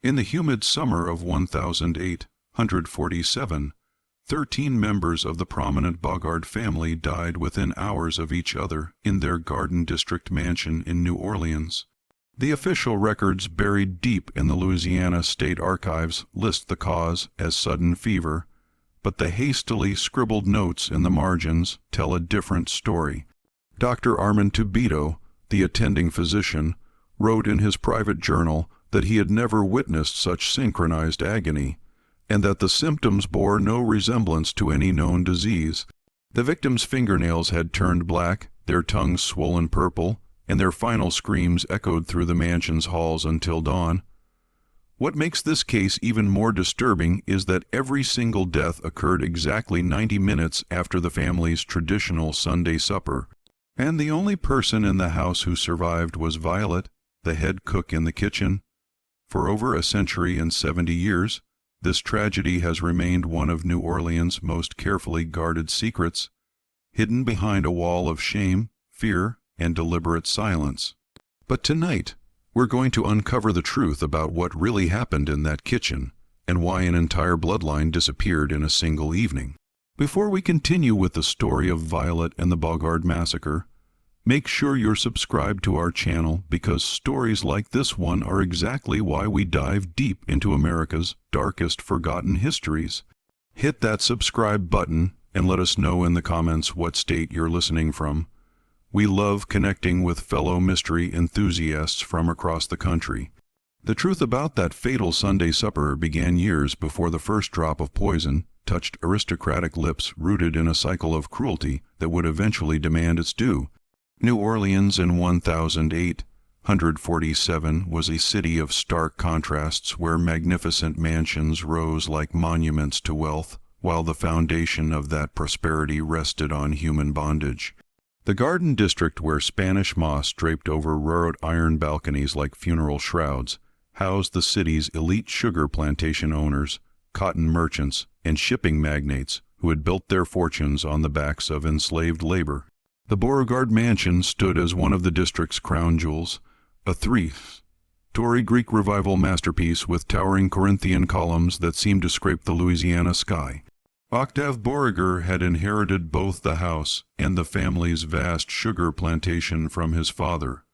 In the humid summer of 1847, 13 members of the prominent Bogard family died within hours of each other in their Garden District mansion in New Orleans. The official records buried deep in the Louisiana State Archives list the cause as sudden fever, but the hastily scribbled notes in the margins tell a different story. Dr. Armand Tubito, the attending physician, wrote in his private journal that he had never witnessed such synchronized agony, and that the symptoms bore no resemblance to any known disease. The victims' fingernails had turned black, their tongues swollen purple, and their final screams echoed through the mansion's halls until dawn. What makes this case even more disturbing is that every single death occurred exactly 90 minutes after the family's traditional Sunday supper, and the only person in the house who survived was Violet, the head cook in the kitchen. For over a century and 70 years, this tragedy has remained one of New Orleans' most carefully guarded secrets, hidden behind a wall of shame, fear, and deliberate silence. But tonight, we're going to uncover the truth about what really happened in that kitchen and why an entire bloodline disappeared in a single evening. Before we continue with the story of Violet and the Bogard massacre, make sure you're subscribed to our channel, because stories like this one are exactly why we dive deep into America's darkest forgotten histories. Hit that subscribe button and let us know in the comments what state you're listening from. We love connecting with fellow mystery enthusiasts from across the country. The truth about that fatal Sunday supper began years before the first drop of poison touched aristocratic lips rooted in a cycle of cruelty that would eventually demand its due. New Orleans in 1847 was a city of stark contrasts, where magnificent mansions rose like monuments to wealth, while the foundation of that prosperity rested on human bondage. The Garden District, where Spanish moss draped over wrought iron balconies like funeral shrouds, housed the city's elite sugar plantation owners, cotton merchants, and shipping magnates who had built their fortunes on the backs of enslaved labor. The Beauregard Mansion stood as one of the district's crown jewels, a three-story Greek Revival masterpiece with towering Corinthian columns that seemed to scrape the Louisiana sky. Octave Beauregard had inherited both the house and the family's vast sugar plantation from his father,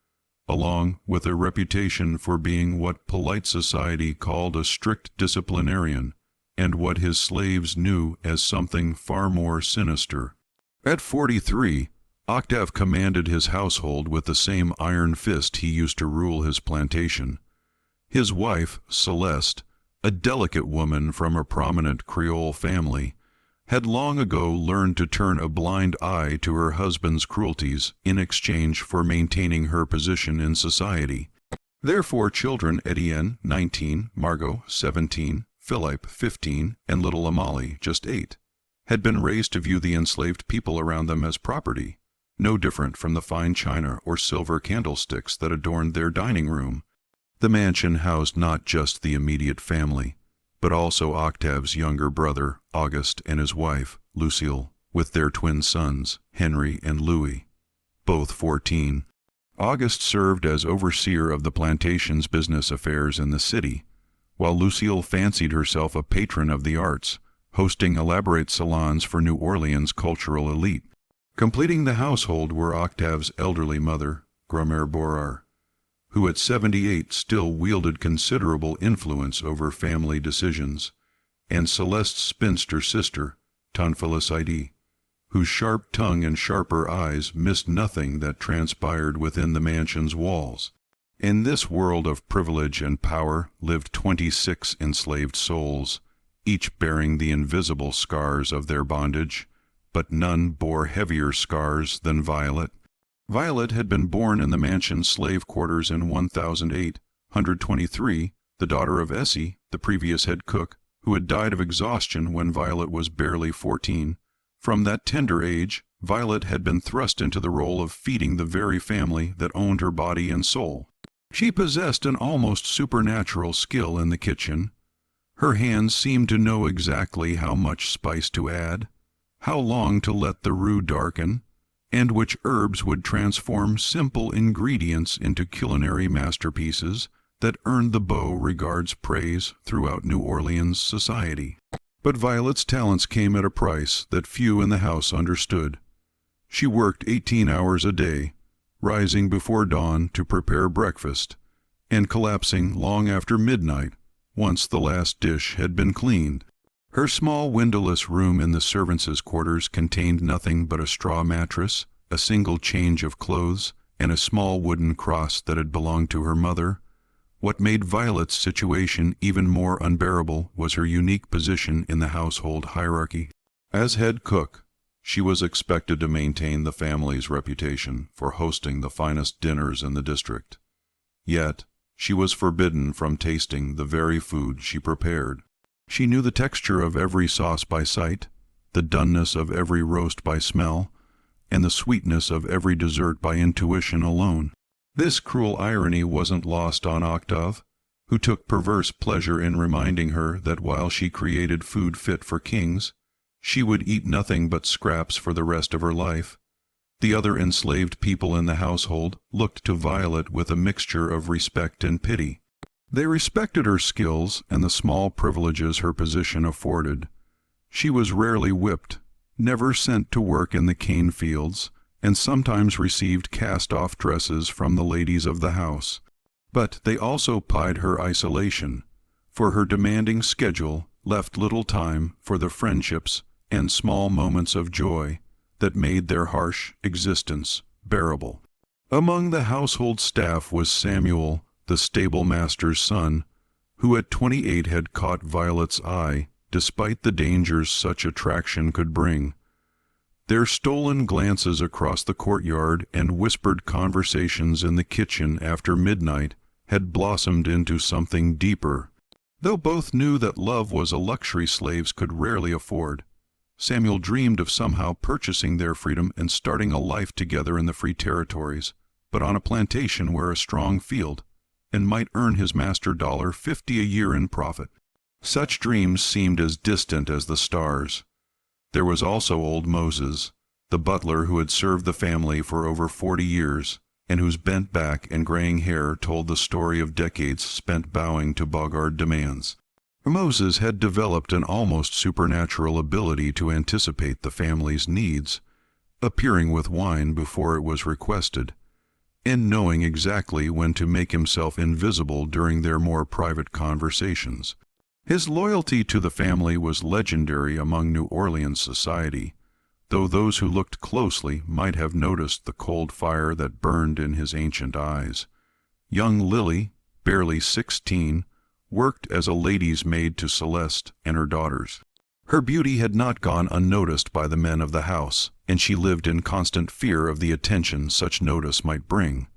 along with a reputation for being what polite society called a strict disciplinarian, and what his slaves knew as something far more sinister. At 43, Octave commanded his household with the same iron fist he used to rule his plantation. His wife, Celeste, a delicate woman from a prominent Creole family, had long ago learned to turn a blind eye to her husband's cruelties in exchange for maintaining her position in society. Their 4 children, Etienne, 19, Margot, 17, Philippe, 15, and little Amalie, just 8, had been raised to view the enslaved people around them as property, no different from the fine china or silver candlesticks that adorned their dining room. The mansion housed not just the immediate family, but also Octave's younger brother, Auguste, and his wife, Lucille, with their twin sons, Henry and Louis, both 14. Auguste served as overseer of the plantation's business affairs in the city, while Lucille fancied herself a patron of the arts, hosting elaborate salons for New Orleans' cultural elite. Completing the household were Octave's elderly mother, Grand-Mère Bourard, who at 78 still wielded considerable influence over family decisions, and Celeste's spinster sister, Tante Félicité, whose sharp tongue and sharper eyes missed nothing that transpired within the mansion's walls. In this world of privilege and power lived 26 enslaved souls, each bearing the invisible scars of their bondage, but none bore heavier scars than Violet. Violet had been born in the mansion's slave quarters in 1823, the daughter of Essie, the previous head cook, who had died of exhaustion when Violet was barely 14. From that tender age, Violet had been thrust into the role of feeding the very family that owned her body and soul. She possessed an almost supernatural skill in the kitchen. Her hands seemed to know exactly how much spice to add, how long to let the roux darken, and which herbs would transform simple ingredients into culinary masterpieces that earned the beau regards praise throughout New Orleans society. But Violet's talents came at a price that few in the house understood. She worked 18 hours a day, rising before dawn to prepare breakfast, and collapsing long after midnight once the last dish had been cleaned. Her small windowless room in the servants' quarters contained nothing but a straw mattress, a single change of clothes, and a small wooden cross that had belonged to her mother. What made Violet's situation even more unbearable was her unique position in the household hierarchy. As head cook, she was expected to maintain the family's reputation for hosting the finest dinners in the district. Yet, she was forbidden from tasting the very food she prepared. She knew the texture of every sauce by sight, the doneness of every roast by smell, and the sweetness of every dessert by intuition alone. This cruel irony wasn't lost on Octave, who took perverse pleasure in reminding her that while she created food fit for kings, she would eat nothing but scraps for the rest of her life. The other enslaved people in the household looked to Violet with a mixture of respect and pity. They respected her skills and the small privileges her position afforded. She was rarely whipped, never sent to work in the cane fields, and sometimes received cast-off dresses from the ladies of the house. But they also pied her isolation, for her demanding schedule left little time for the friendships and small moments of joy that made their harsh existence bearable. Among the household staff was Samuel, the stable-master's son, who at 28 had caught Violet's eye, despite the dangers such attraction could bring. Their stolen glances across the courtyard and whispered conversations in the kitchen after midnight had blossomed into something deeper. Though both knew that love was a luxury slaves could rarely afford, Samuel dreamed of somehow purchasing their freedom and starting a life together in the free territories, but on a plantation where a strong field, and might earn his master $50 a year in profit. Such dreams seemed as distant as the stars. There was also old Moses, the butler who had served the family for over 40 years, and whose bent back and graying hair told the story of decades spent bowing to Boggart demands. Moses had developed an almost supernatural ability to anticipate the family's needs, appearing with wine before it was requested, and knowing exactly when to make himself invisible during their more private conversations. His loyalty to the family was legendary among New Orleans society, though those who looked closely might have noticed the cold fire that burned in his ancient eyes. Young Lily, barely 16, worked as a lady's maid to Celeste and her daughters. Her beauty had not gone unnoticed by the men of the house, and she lived in constant fear of the attention such notice might bring.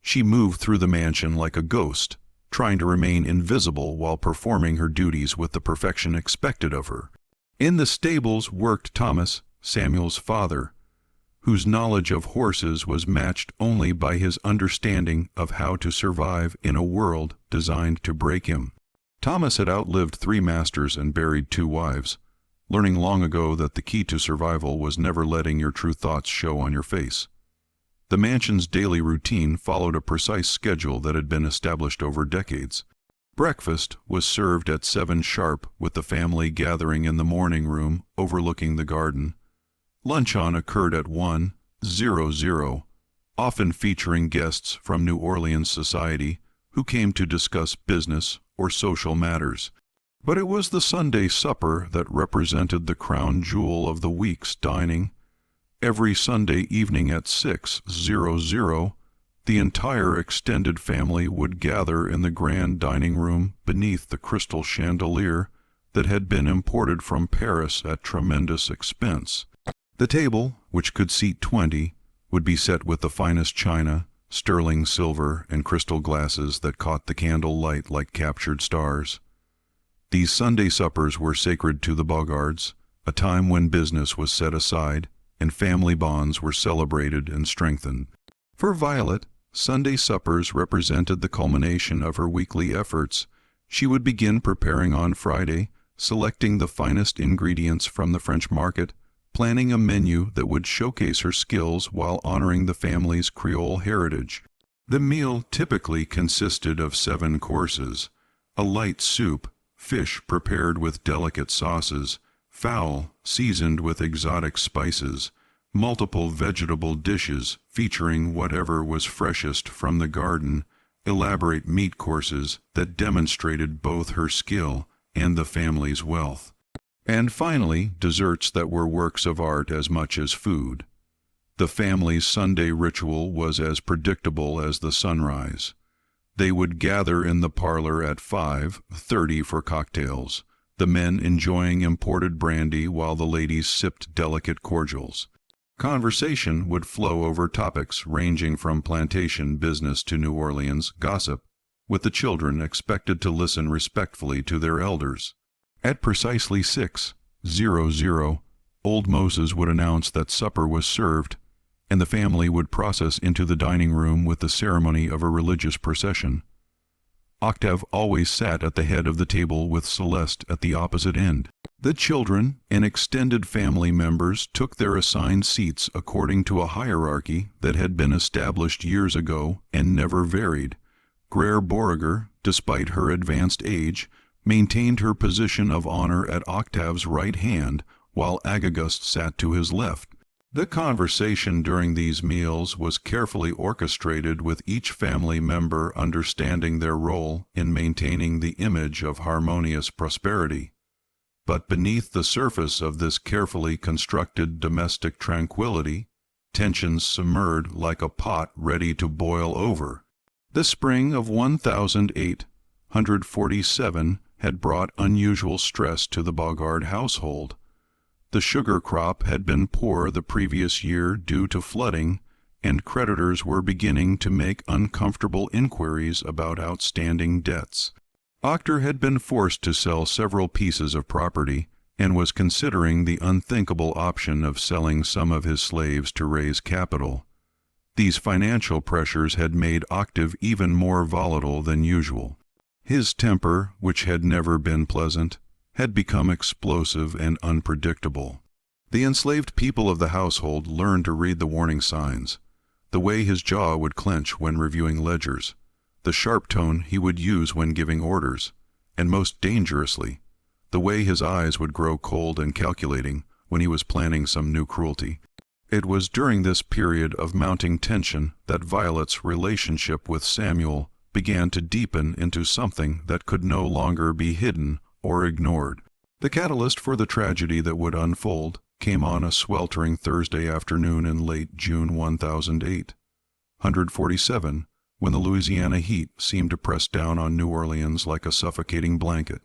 She moved through the mansion like a ghost, trying to remain invisible while performing her duties with the perfection expected of her. In the stables worked Thomas, Samuel's father, whose knowledge of horses was matched only by his understanding of how to survive in a world designed to break him. Thomas had outlived 3 masters and buried 2 wives, learning long ago that the key to survival was never letting your true thoughts show on your face. The mansion's daily routine followed a precise schedule that had been established over decades. Breakfast was served at 7 sharp, with the family gathering in the morning room overlooking the garden. Luncheon occurred at 1:00, often featuring guests from New Orleans society who came to discuss business or social matters. But it was the Sunday supper that represented the crown jewel of the week's dining. Every Sunday evening at 6:00, the entire extended family would gather in the grand dining room beneath the crystal chandelier that had been imported from Paris at tremendous expense. The table, which could seat 20, would be set with the finest china, sterling silver, and crystal glasses that caught the candle light like captured stars. These Sunday suppers were sacred to the Boggards, a time when business was set aside and family bonds were celebrated and strengthened. For Violet, Sunday suppers represented the culmination of her weekly efforts. She would begin preparing on Friday, selecting the finest ingredients from the French market, planning a menu that would showcase her skills while honoring the family's Creole heritage. The meal typically consisted of 7 courses: a light soup, fish prepared with delicate sauces, fowl seasoned with exotic spices, multiple vegetable dishes featuring whatever was freshest from the garden, elaborate meat courses that demonstrated both her skill and the family's wealth, and finally desserts that were works of art as much as food. The family's Sunday ritual was as predictable as the sunrise. They would gather in the parlor at 5:30 for cocktails, the men enjoying imported brandy while the ladies sipped delicate cordials. Conversation would flow over topics ranging from plantation business to New Orleans gossip, with the children expected to listen respectfully to their elders. At precisely 6:00, old Moses would announce that supper was served, and the family would process into the dining room with the ceremony of a religious procession. Octave always sat at the head of the table with Celeste at the opposite end. The children and extended family members took their assigned seats according to a hierarchy that had been established years ago and never varied. Grere Beauregard, despite her advanced age, maintained her position of honor at Octave's right hand, while Agagust sat to his left. The conversation during these meals was carefully orchestrated, with each family member understanding their role in maintaining the image of harmonious prosperity. But beneath the surface of this carefully constructed domestic tranquility, tensions simmered like a pot ready to boil over. The spring of 1847 had brought unusual stress to the Beauregard household. The sugar crop had been poor the previous year due to flooding, and creditors were beginning to make uncomfortable inquiries about outstanding debts. Octave had been forced to sell several pieces of property, and was considering the unthinkable option of selling some of his slaves to raise capital. These financial pressures had made Octave even more volatile than usual. His temper, which had never been pleasant, had become explosive and unpredictable. The enslaved people of the household learned to read the warning signs: the way his jaw would clench when reviewing ledgers, the sharp tone he would use when giving orders, and most dangerously, the way his eyes would grow cold and calculating when he was planning some new cruelty. It was during this period of mounting tension that Violet's relationship with Samuel began to deepen into something that could no longer be hidden or ignored. The catalyst for the tragedy that would unfold came on a sweltering Thursday afternoon in late June 1847, when the Louisiana heat seemed to press down on New Orleans like a suffocating blanket.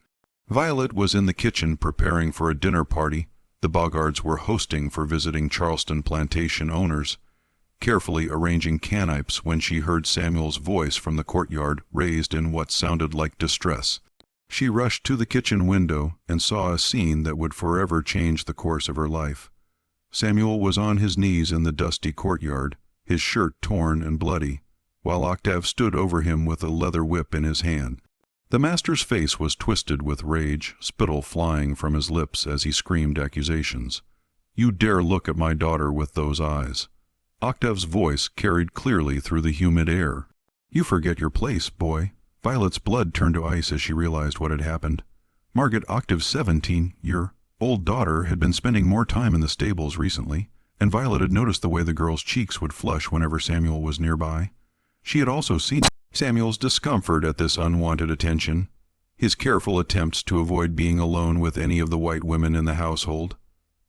Violet was in the kitchen preparing for a dinner party the Beauregards were hosting for visiting Charleston plantation owners, carefully arranging canapes when she heard Samuel's voice from the courtyard, raised in what sounded like distress. She rushed to the kitchen window and saw a scene that would forever change the course of her life. Samuel was on his knees in the dusty courtyard, his shirt torn and bloody, while Octave stood over him with a leather whip in his hand. The master's face was twisted with rage, spittle flying from his lips as he screamed accusations. "You dare look at my daughter with those eyes." Octave's voice carried clearly through the humid air. "You forget your place, boy." Violet's blood turned to ice as she realized what had happened. Margaret, Octave's 17, your old daughter, had been spending more time in the stables recently, and Violet had noticed the way the girl's cheeks would flush whenever Samuel was nearby. She had also seen Samuel's discomfort at this unwanted attention, his careful attempts to avoid being alone with any of the white women in the household.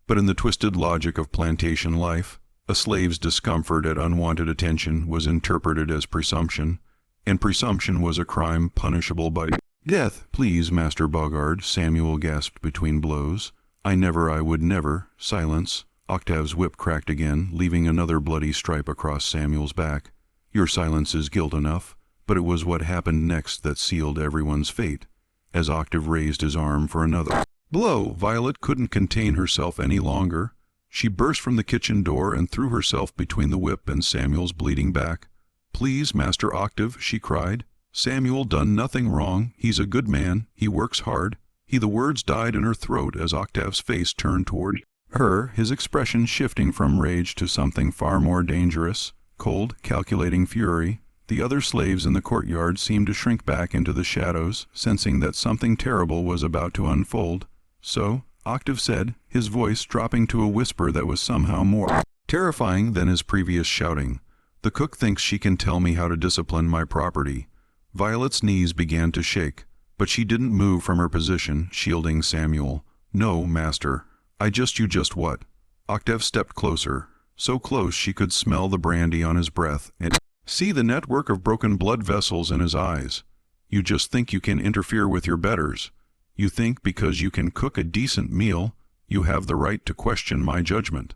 But in the twisted logic of plantation life, a slave's discomfort at unwanted attention was interpreted as presumption, and presumption was a crime punishable by death. "Please, Master Beauregard," Samuel gasped between blows. I would never." Silence. Octave's whip cracked again, leaving another bloody stripe across Samuel's back. "Your silence is guilt enough, but it was what happened next that sealed everyone's fate," as Octave raised his arm for another blow. Violet couldn't contain herself any longer. She burst from the kitchen door and threw herself between the whip and Samuel's bleeding back. "Please, Master Octave," she cried. "Samuel done nothing wrong. He's a good man. He works hard." The words died in her throat as Octave's face turned toward her, his expression shifting from rage to something far more dangerous, cold, calculating fury. The other slaves in the courtyard seemed to shrink back into the shadows, sensing that something terrible was about to unfold. So, Octave said, his voice dropping to a whisper that was somehow more terrifying than his previous shouting, "The cook thinks she can tell me how to discipline my property." Violet's knees began to shake, but she didn't move from her position, shielding Samuel. "No, master. You just what?" Octave stepped closer, so close she could smell the brandy on his breath and see the network of broken blood vessels in his eyes. "You just think you can interfere with your betters. You think because you can cook a decent meal, you have the right to question my judgment."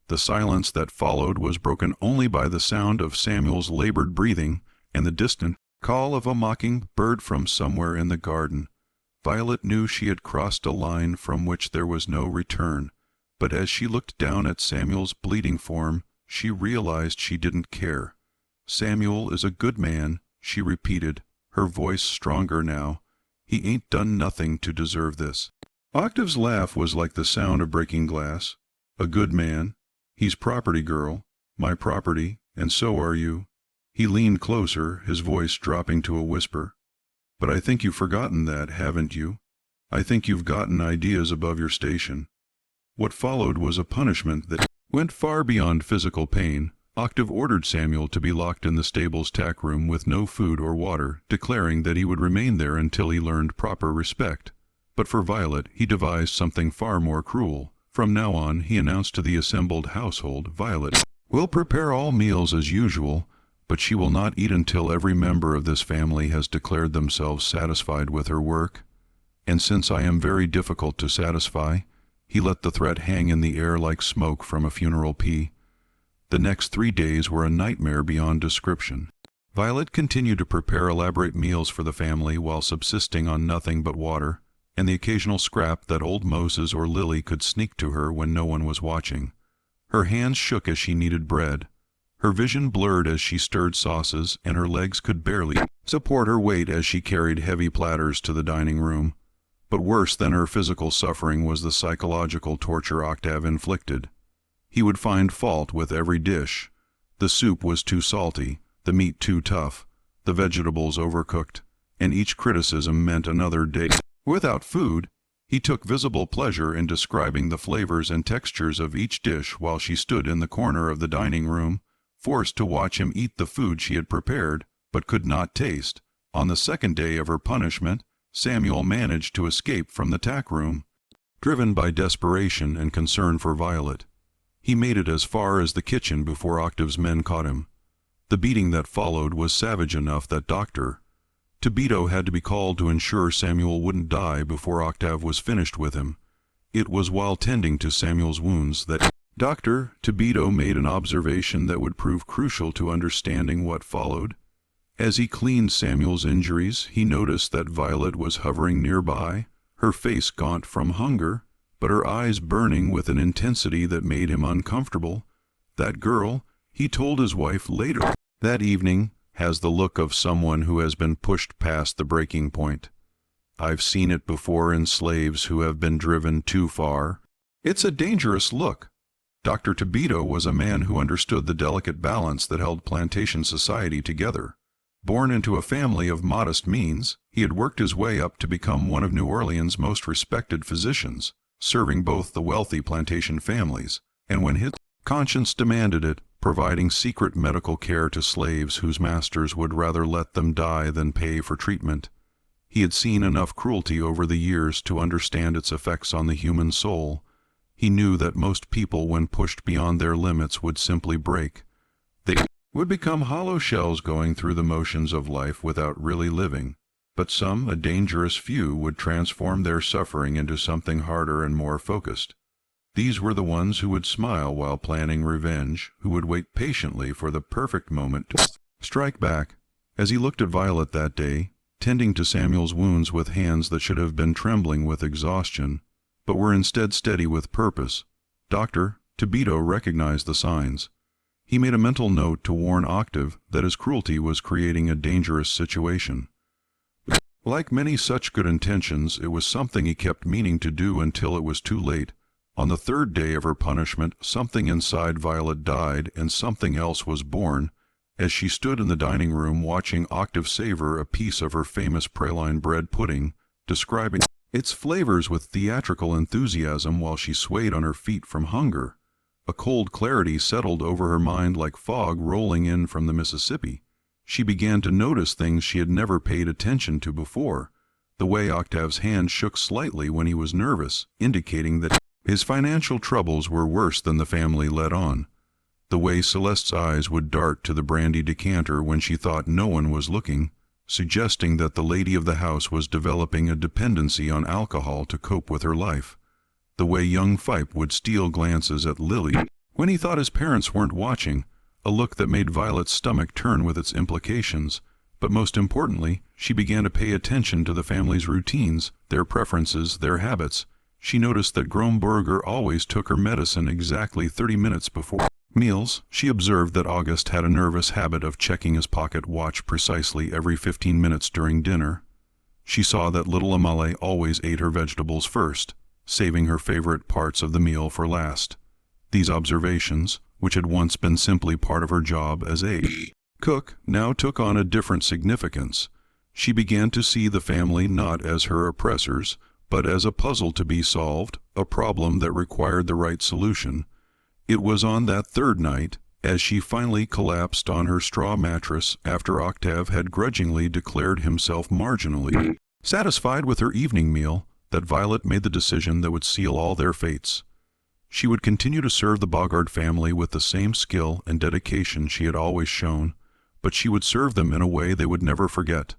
The silence that followed was broken only by the sound of Samuel's labored breathing and the distant call of a mocking bird from somewhere in the garden. Violet knew she had crossed a line from which there was no return, but as she looked down at Samuel's bleeding form, she realized she didn't care. "Samuel is a good man," she repeated, her voice stronger now. "He ain't done nothing to deserve this." Octave's laugh was like the sound of breaking glass. "A good man? He's property, girl. My property, and so are you." He leaned closer, his voice dropping to a whisper. "But I think you've forgotten that, haven't you? I think you've gotten ideas above your station." What followed was a punishment that went far beyond physical pain. Octave ordered Samuel to be locked in the stable's tack room with no food or water, declaring that he would remain there until he learned proper respect. But for Violet, he devised something far more cruel. From now on, he announced to the assembled household, "Violet will prepare all meals as usual, but she will not eat until every member of this family has declared themselves satisfied with her work. And since I am very difficult to satisfy," he let the threat hang in the air like smoke from a funeral pea. The next 3 days were a nightmare beyond description. Violet continued to prepare elaborate meals for the family while subsisting on nothing but water, and the occasional scrap that old Moses or Lily could sneak to her when no one was watching. Her hands shook as she kneaded bread. Her vision blurred as she stirred sauces, and her legs could barely support her weight as she carried heavy platters to the dining room. But worse than her physical suffering was the psychological torture Octave inflicted. He would find fault with every dish. The soup was too salty, the meat too tough, the vegetables overcooked, and each criticism meant another day without food. He took visible pleasure in describing the flavors and textures of each dish while she stood in the corner of the dining room, forced to watch him eat the food she had prepared, but could not taste. On the second day of her punishment, Samuel managed to escape from the tack room, driven by desperation and concern for Violet. He made it as far as the kitchen before Octave's men caught him. The beating that followed was savage enough that Dr. Tobito had to be called to ensure Samuel wouldn't die before Octave was finished with him. It was while tending to Samuel's wounds that Dr. Tobito made an observation that would prove crucial to understanding what followed. As he cleaned Samuel's injuries, he noticed that Violet was hovering nearby, her face gaunt from hunger, but her eyes burning with an intensity that made him uncomfortable. "That girl," he told his wife later that evening, "has the look of someone who has been pushed past the breaking point. I've seen it before in slaves who have been driven too far. It's a dangerous look." Dr. Tobito was a man who understood the delicate balance that held plantation society together. Born into a family of modest means, he had worked his way up to become one of New Orleans' most respected physicians, serving both the wealthy plantation families, and when his conscience demanded it, providing secret medical care to slaves whose masters would rather let them die than pay for treatment. He had seen enough cruelty over the years to understand its effects on the human soul. He knew that most people, when pushed beyond their limits, would simply break. They would become hollow shells going through the motions of life without really living. But some, a dangerous few, would transform their suffering into something harder and more focused. These were the ones who would smile while planning revenge, who would wait patiently for the perfect moment to strike back. As he looked at Violet that day, tending to Samuel's wounds with hands that should have been trembling with exhaustion, but were instead steady with purpose, Dr. Tobito recognized the signs. He made a mental note to warn Octave that his cruelty was creating a dangerous situation. Like many such good intentions, it was something he kept meaning to do until it was too late. On the third day of her punishment, something inside Violet died and something else was born, As she stood in the dining room watching Octave savor a piece of her famous praline bread pudding, describing its flavors with theatrical enthusiasm while she swayed on her feet from hunger, a cold clarity settled over her mind like fog rolling in from the Mississippi. She began to notice things she had never paid attention to before. The way Octave's hand shook slightly when he was nervous, indicating that his financial troubles were worse than the family let on. The way Celeste's eyes would dart to the brandy decanter when she thought no one was looking, suggesting that the lady of the house was developing a dependency on alcohol to cope with her life. The way young Phipe would steal glances at Lily when he thought his parents weren't watching, a look that made Violet's stomach turn with its implications. But most importantly, she began to pay attention to the family's routines, their preferences, their habits. She noticed that Gromberger always took her medicine exactly 30 minutes before meals. She observed that August had a nervous habit of checking his pocket watch precisely every 15 minutes during dinner. She saw that little Amalie always ate her vegetables first, saving her favorite parts of the meal for last. These observations, which had once been simply part of her job as a cook, now took on a different significance. She began to see the family not as her oppressors, but as a puzzle to be solved, a problem that required the right solution. It was on that third night, as she finally collapsed on her straw mattress after Octave had grudgingly declared himself marginally satisfied with her evening meal, that Violet made the decision that would seal all their fates. She would continue to serve the Bogart family with the same skill and dedication she had always shown, but she would serve them in a way they would never forget.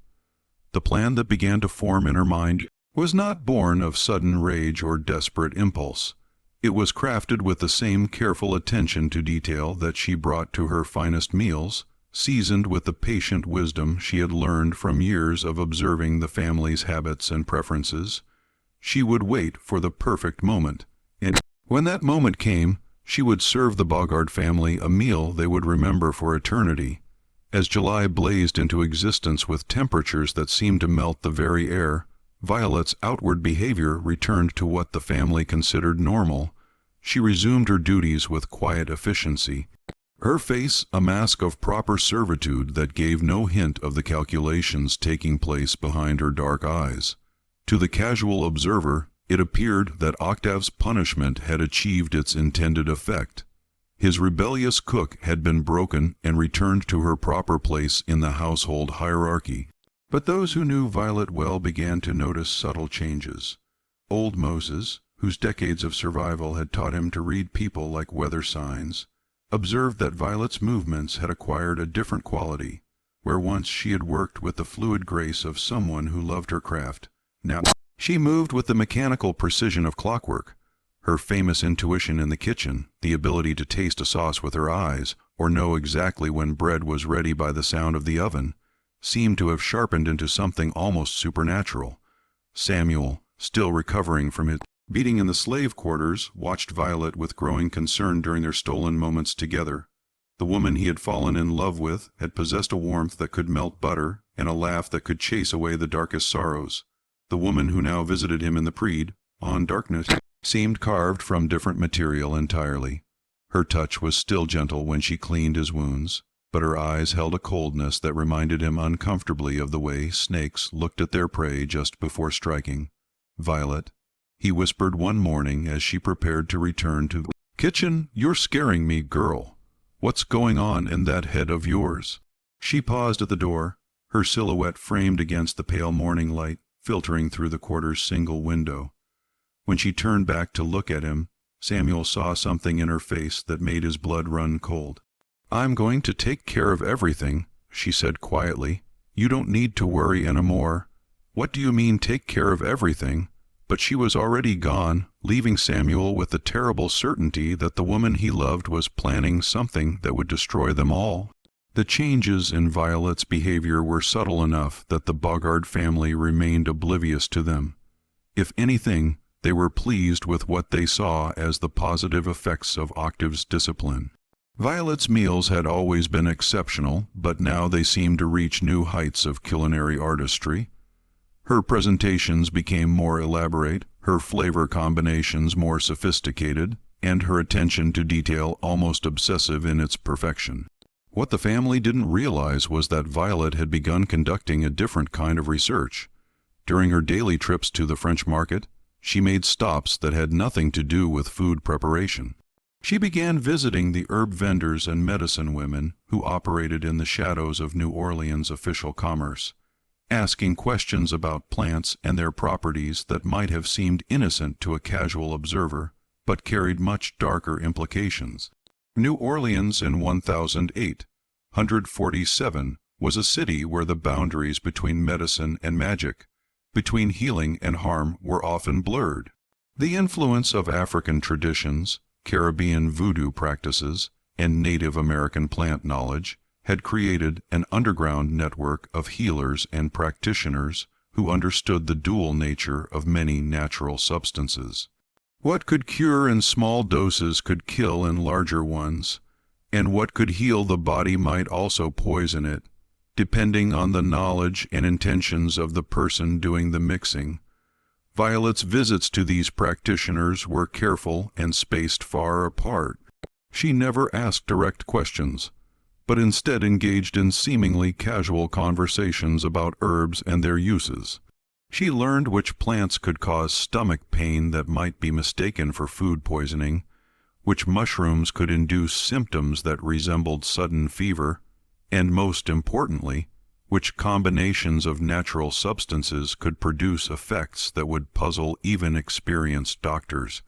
The plan that began to form in her mind was not born of sudden rage or desperate impulse. It was crafted with the same careful attention to detail that she brought to her finest meals, seasoned with the patient wisdom she had learned from years of observing the family's habits and preferences. She would wait for the perfect moment, and when that moment came, she would serve the Bogart family a meal they would remember for eternity. As July blazed into existence with temperatures that seemed to melt the very air, Violet's outward behavior returned to what the family considered normal. She resumed her duties with quiet efficiency, her face a mask of proper servitude that gave no hint of the calculations taking place behind her dark eyes. To the casual observer, it appeared that Octave's punishment had achieved its intended effect. His rebellious cook had been broken and returned to her proper place in the household hierarchy. But those who knew Violet well began to notice subtle changes. Old Moses, whose decades of survival had taught him to read people like weather signs, observed that Violet's movements had acquired a different quality. Where once she had worked with the fluid grace of someone who loved her craft, now she moved with the mechanical precision of clockwork. Her famous intuition in the kitchen, the ability to taste a sauce with her eyes, or know exactly when bread was ready by the sound of the oven, seemed to have sharpened into something almost supernatural. Samuel, still recovering from his beating in the slave quarters, watched Violet with growing concern during their stolen moments together. The woman he had fallen in love with had possessed a warmth that could melt butter and a laugh that could chase away the darkest sorrows. The woman who now visited him in the Preed, on darkness, seemed carved from different material entirely. Her touch was still gentle when she cleaned his wounds, but her eyes held a coldness that reminded him uncomfortably of the way snakes looked at their prey just before striking. "Violet," he whispered one morning as she prepared to return to the kitchen, "you're scaring me, girl. What's going on in that head of yours?" She paused at the door, her silhouette framed against the pale morning light filtering through the quarter's single window. When she turned back to look at him, Samuel saw something in her face that made his blood run cold. "I'm going to take care of everything," she said quietly. "You don't need to worry any more." "What do you mean, take care of everything?" But she was already gone, leaving Samuel with the terrible certainty that the woman he loved was planning something that would destroy them all. The changes in Violet's behavior were subtle enough that the Bogart family remained oblivious to them. If anything, they were pleased with what they saw as the positive effects of Octave's discipline. Violet's meals had always been exceptional, but now they seemed to reach new heights of culinary artistry. Her presentations became more elaborate, her flavor combinations more sophisticated, and her attention to detail almost obsessive in its perfection. What the family didn't realize was that Violet had begun conducting a different kind of research. During her daily trips to the French market, she made stops that had nothing to do with food preparation. She began visiting the herb vendors and medicine women who operated in the shadows of New Orleans' official commerce, asking questions about plants and their properties that might have seemed innocent to a casual observer, but carried much darker implications. New Orleans in 147 was a city where the boundaries between medicine and magic, between healing and harm, were often blurred. The influence of African traditions, Caribbean voodoo practices, and Native American plant knowledge had created an underground network of healers and practitioners who understood the dual nature of many natural substances. What could cure in small doses could kill in larger ones, and what could heal the body might also poison it, depending on the knowledge and intentions of the person doing the mixing. Violet's visits to these practitioners were careful and spaced far apart. She never asked direct questions, but instead engaged in seemingly casual conversations about herbs and their uses. She learned which plants could cause stomach pain that might be mistaken for food poisoning, which mushrooms could induce symptoms that resembled sudden fever, and most importantly, which combinations of natural substances could produce effects that would puzzle even experienced doctors.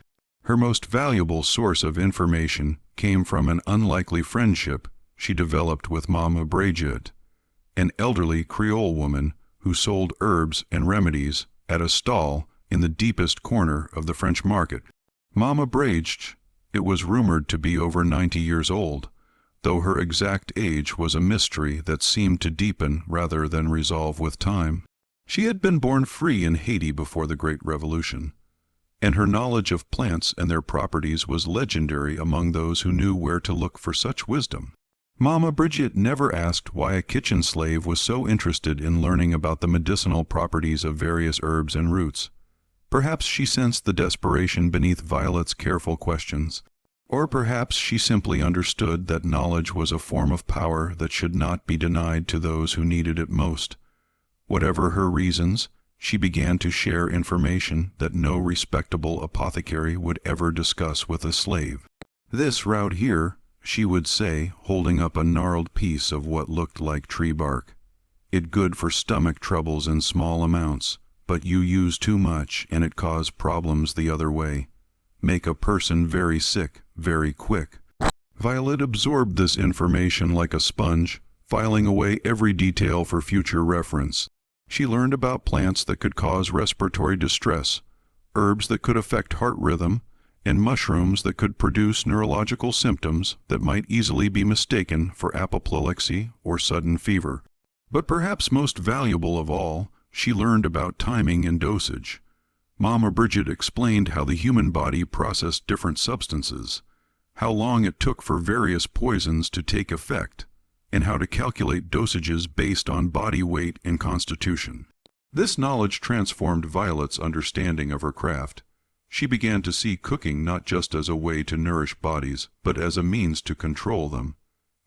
Her most valuable source of information came from an unlikely friendship she developed with Mama Brigitte, an elderly Creole woman who sold herbs and remedies at a stall in the deepest corner of the French market. Mama Brigitte, it was rumored to be over 90 years old, though her exact age was a mystery that seemed to deepen rather than resolve with time. She had been born free in Haiti before the Great Revolution, and her knowledge of plants and their properties was legendary among those who knew where to look for such wisdom. Mama Brigitte never asked why a kitchen slave was so interested in learning about the medicinal properties of various herbs and roots. Perhaps she sensed the desperation beneath Violet's careful questions, or perhaps she simply understood that knowledge was a form of power that should not be denied to those who needed it most. Whatever her reasons, she began to share information that no respectable apothecary would ever discuss with a slave. "This route here," she would say, holding up a gnarled piece of what looked like tree bark. "It good for stomach troubles in small amounts, but you use too much and it cause problems the other way. Make a person very sick, very quick." Violet absorbed this information like a sponge, filing away every detail for future reference. She learned about plants that could cause respiratory distress, herbs that could affect heart rhythm, and mushrooms that could produce neurological symptoms that might easily be mistaken for apoplexy or sudden fever. But perhaps most valuable of all, she learned about timing and dosage. Mama Brigitte explained how the human body processed different substances, how long it took for various poisons to take effect, and how to calculate dosages based on body weight and constitution. This knowledge transformed Violet's understanding of her craft. She began to see cooking not just as a way to nourish bodies, but as a means to control them.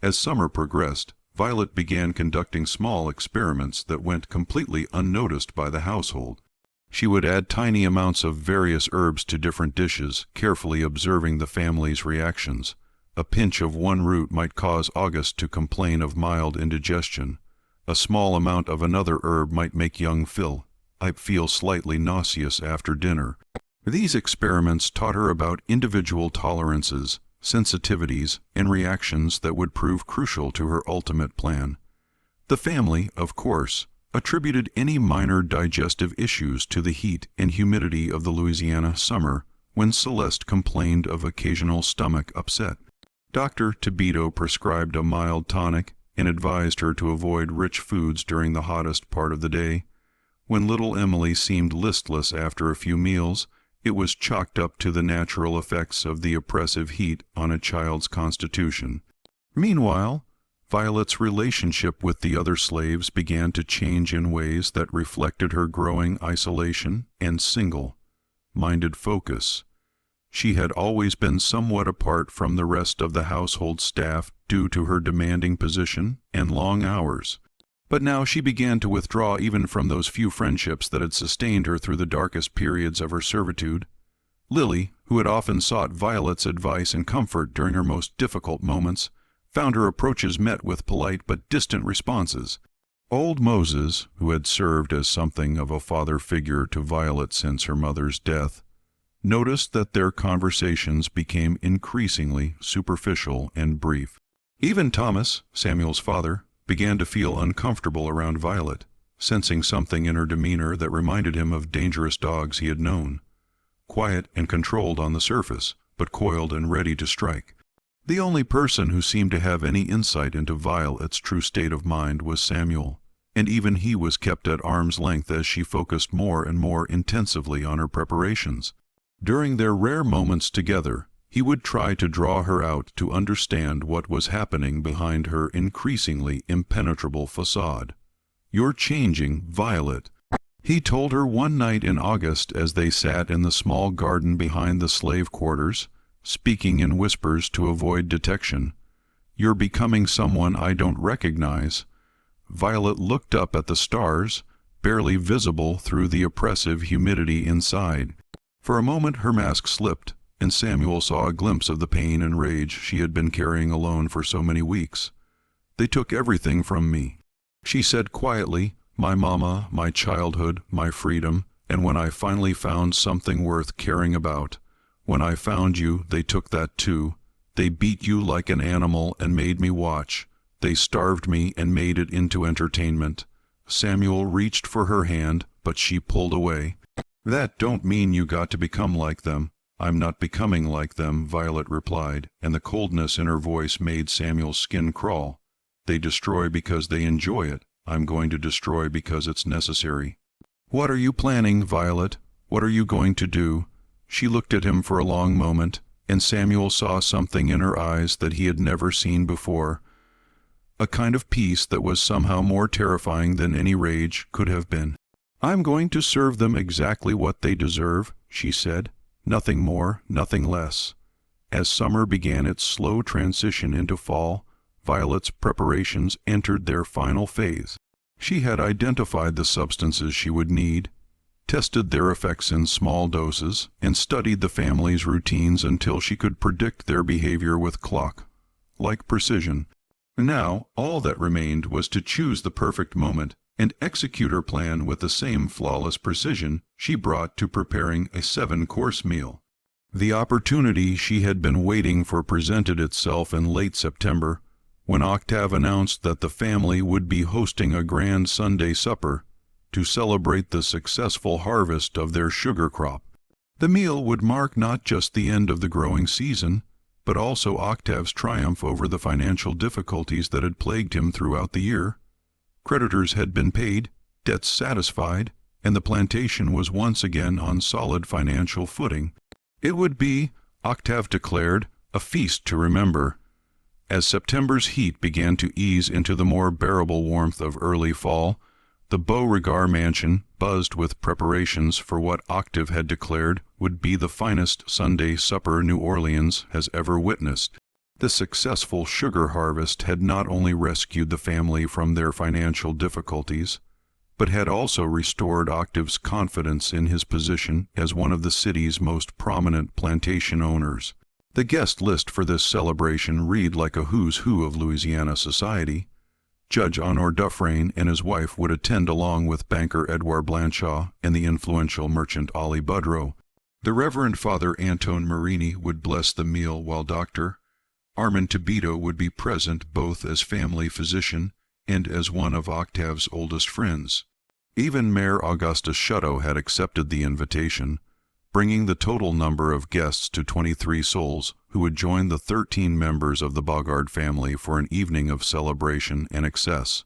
As summer progressed, Violet began conducting small experiments that went completely unnoticed by the household. She would add tiny amounts of various herbs to different dishes, carefully observing the family's reactions. A pinch of one root might cause August to complain of mild indigestion. A small amount of another herb might make young Phil feel slightly nauseous after dinner. These experiments taught her about individual tolerances, sensitivities, and reactions that would prove crucial to her ultimate plan. The family, of course, attributed any minor digestive issues to the heat and humidity of the Louisiana summer when Celeste complained of occasional stomach upset. Dr. Tibito prescribed a mild tonic and advised her to avoid rich foods during the hottest part of the day. When little Emily seemed listless after a few meals, it was chalked up to the natural effects of the oppressive heat on a child's constitution. Meanwhile, Violet's relationship with the other slaves began to change in ways that reflected her growing isolation and single-minded focus. She had always been somewhat apart from the rest of the household staff due to her demanding position and long hours. But now she began to withdraw even from those few friendships that had sustained her through the darkest periods of her servitude. Lily, who had often sought Violet's advice and comfort during her most difficult moments, found her approaches met with polite but distant responses. Old Moses, who had served as something of a father figure to Violet since her mother's death, noticed that their conversations became increasingly superficial and brief. Even Thomas, Samuel's father, began to feel uncomfortable around Violet, sensing something in her demeanor that reminded him of dangerous dogs he had known. Quiet and controlled on the surface, but coiled and ready to strike. The only person who seemed to have any insight into Violet's true state of mind was Samuel, and even he was kept at arm's length as she focused more and more intensively on her preparations. During their rare moments together, he would try to draw her out to understand what was happening behind her increasingly impenetrable facade. "You're changing, Violet," he told her one night in August as they sat in the small garden behind the slave quarters, speaking in whispers to avoid detection. "You're becoming someone I don't recognize." Violet looked up at the stars, barely visible through the oppressive humidity inside. For a moment her mask slipped, and Samuel saw a glimpse of the pain and rage she had been carrying alone for so many weeks. "They took everything from me," she said quietly, "my mama, my childhood, my freedom, and when I finally found something worth caring about, when I found you, they took that too. They beat you like an animal and made me watch. They starved me and made it into entertainment." Samuel reached for her hand, but she pulled away. "That don't mean you got to become like them." "I'm not becoming like them," Violet replied, and the coldness in her voice made Samuel's skin crawl. "They destroy because they enjoy it. I'm going to destroy because it's necessary." "What are you planning, Violet? What are you going to do?" She looked at him for a long moment, and Samuel saw something in her eyes that he had never seen before. A kind of peace that was somehow more terrifying than any rage could have been. "I'm going to serve them exactly what they deserve," she said. "Nothing more, nothing less." As summer began its slow transition into fall, Violet's preparations entered their final phase. She had identified the substances she would need, tested their effects in small doses, and studied the family's routines until she could predict their behavior with clock-like precision. Now, all that remained was to choose the perfect moment and execute her plan with the same flawless precision she brought to preparing a 7-course meal. The opportunity she had been waiting for presented itself in late September, when Octave announced that the family would be hosting a grand Sunday supper to celebrate the successful harvest of their sugar crop. The meal would mark not just the end of the growing season, but also Octave's triumph over the financial difficulties that had plagued him throughout the year. Creditors had been paid, debts satisfied, and the plantation was once again on solid financial footing. It would be, Octave declared, a feast to remember. As September's heat began to ease into the more bearable warmth of early fall, the Beauregard mansion buzzed with preparations for what Octave had declared would be the finest Sunday supper New Orleans has ever witnessed. The successful sugar harvest had not only rescued the family from their financial difficulties, but had also restored Octave's confidence in his position as one of the city's most prominent plantation owners. The guest list for this celebration read like a who's who of Louisiana society. Judge Honor Dufresne and his wife would attend along with banker Edouard Blanchard and the influential merchant Ollie Budrow. The Reverend Father Antone Marini would bless the meal, while Dr. Armand Tibito would be present both as family physician and as one of Octave's oldest friends. Even Mayor Augustus Shuto had accepted the invitation, bringing the total number of guests to 23 souls who would join the 13 members of the Beauregard family for an evening of celebration and excess.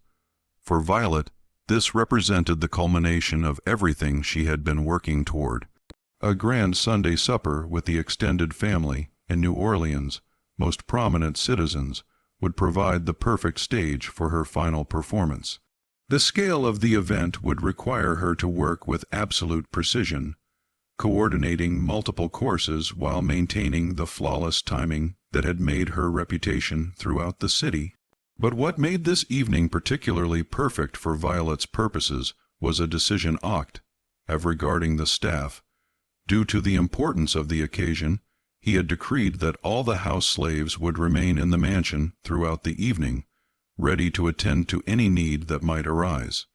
For Violet, this represented the culmination of everything she had been working toward. A grand Sunday supper with the extended family and New Orleans' most prominent citizens would provide the perfect stage for her final performance. The scale of the event would require her to work with absolute precision. coordinating multiple courses while maintaining the flawless timing that had made her reputation throughout the city. But what made this evening particularly perfect for Violet's purposes was a decision have regarding the staff. Due to the importance of the occasion, he had decreed that all the house slaves would remain in the mansion throughout the evening, ready to attend to any need that might arise.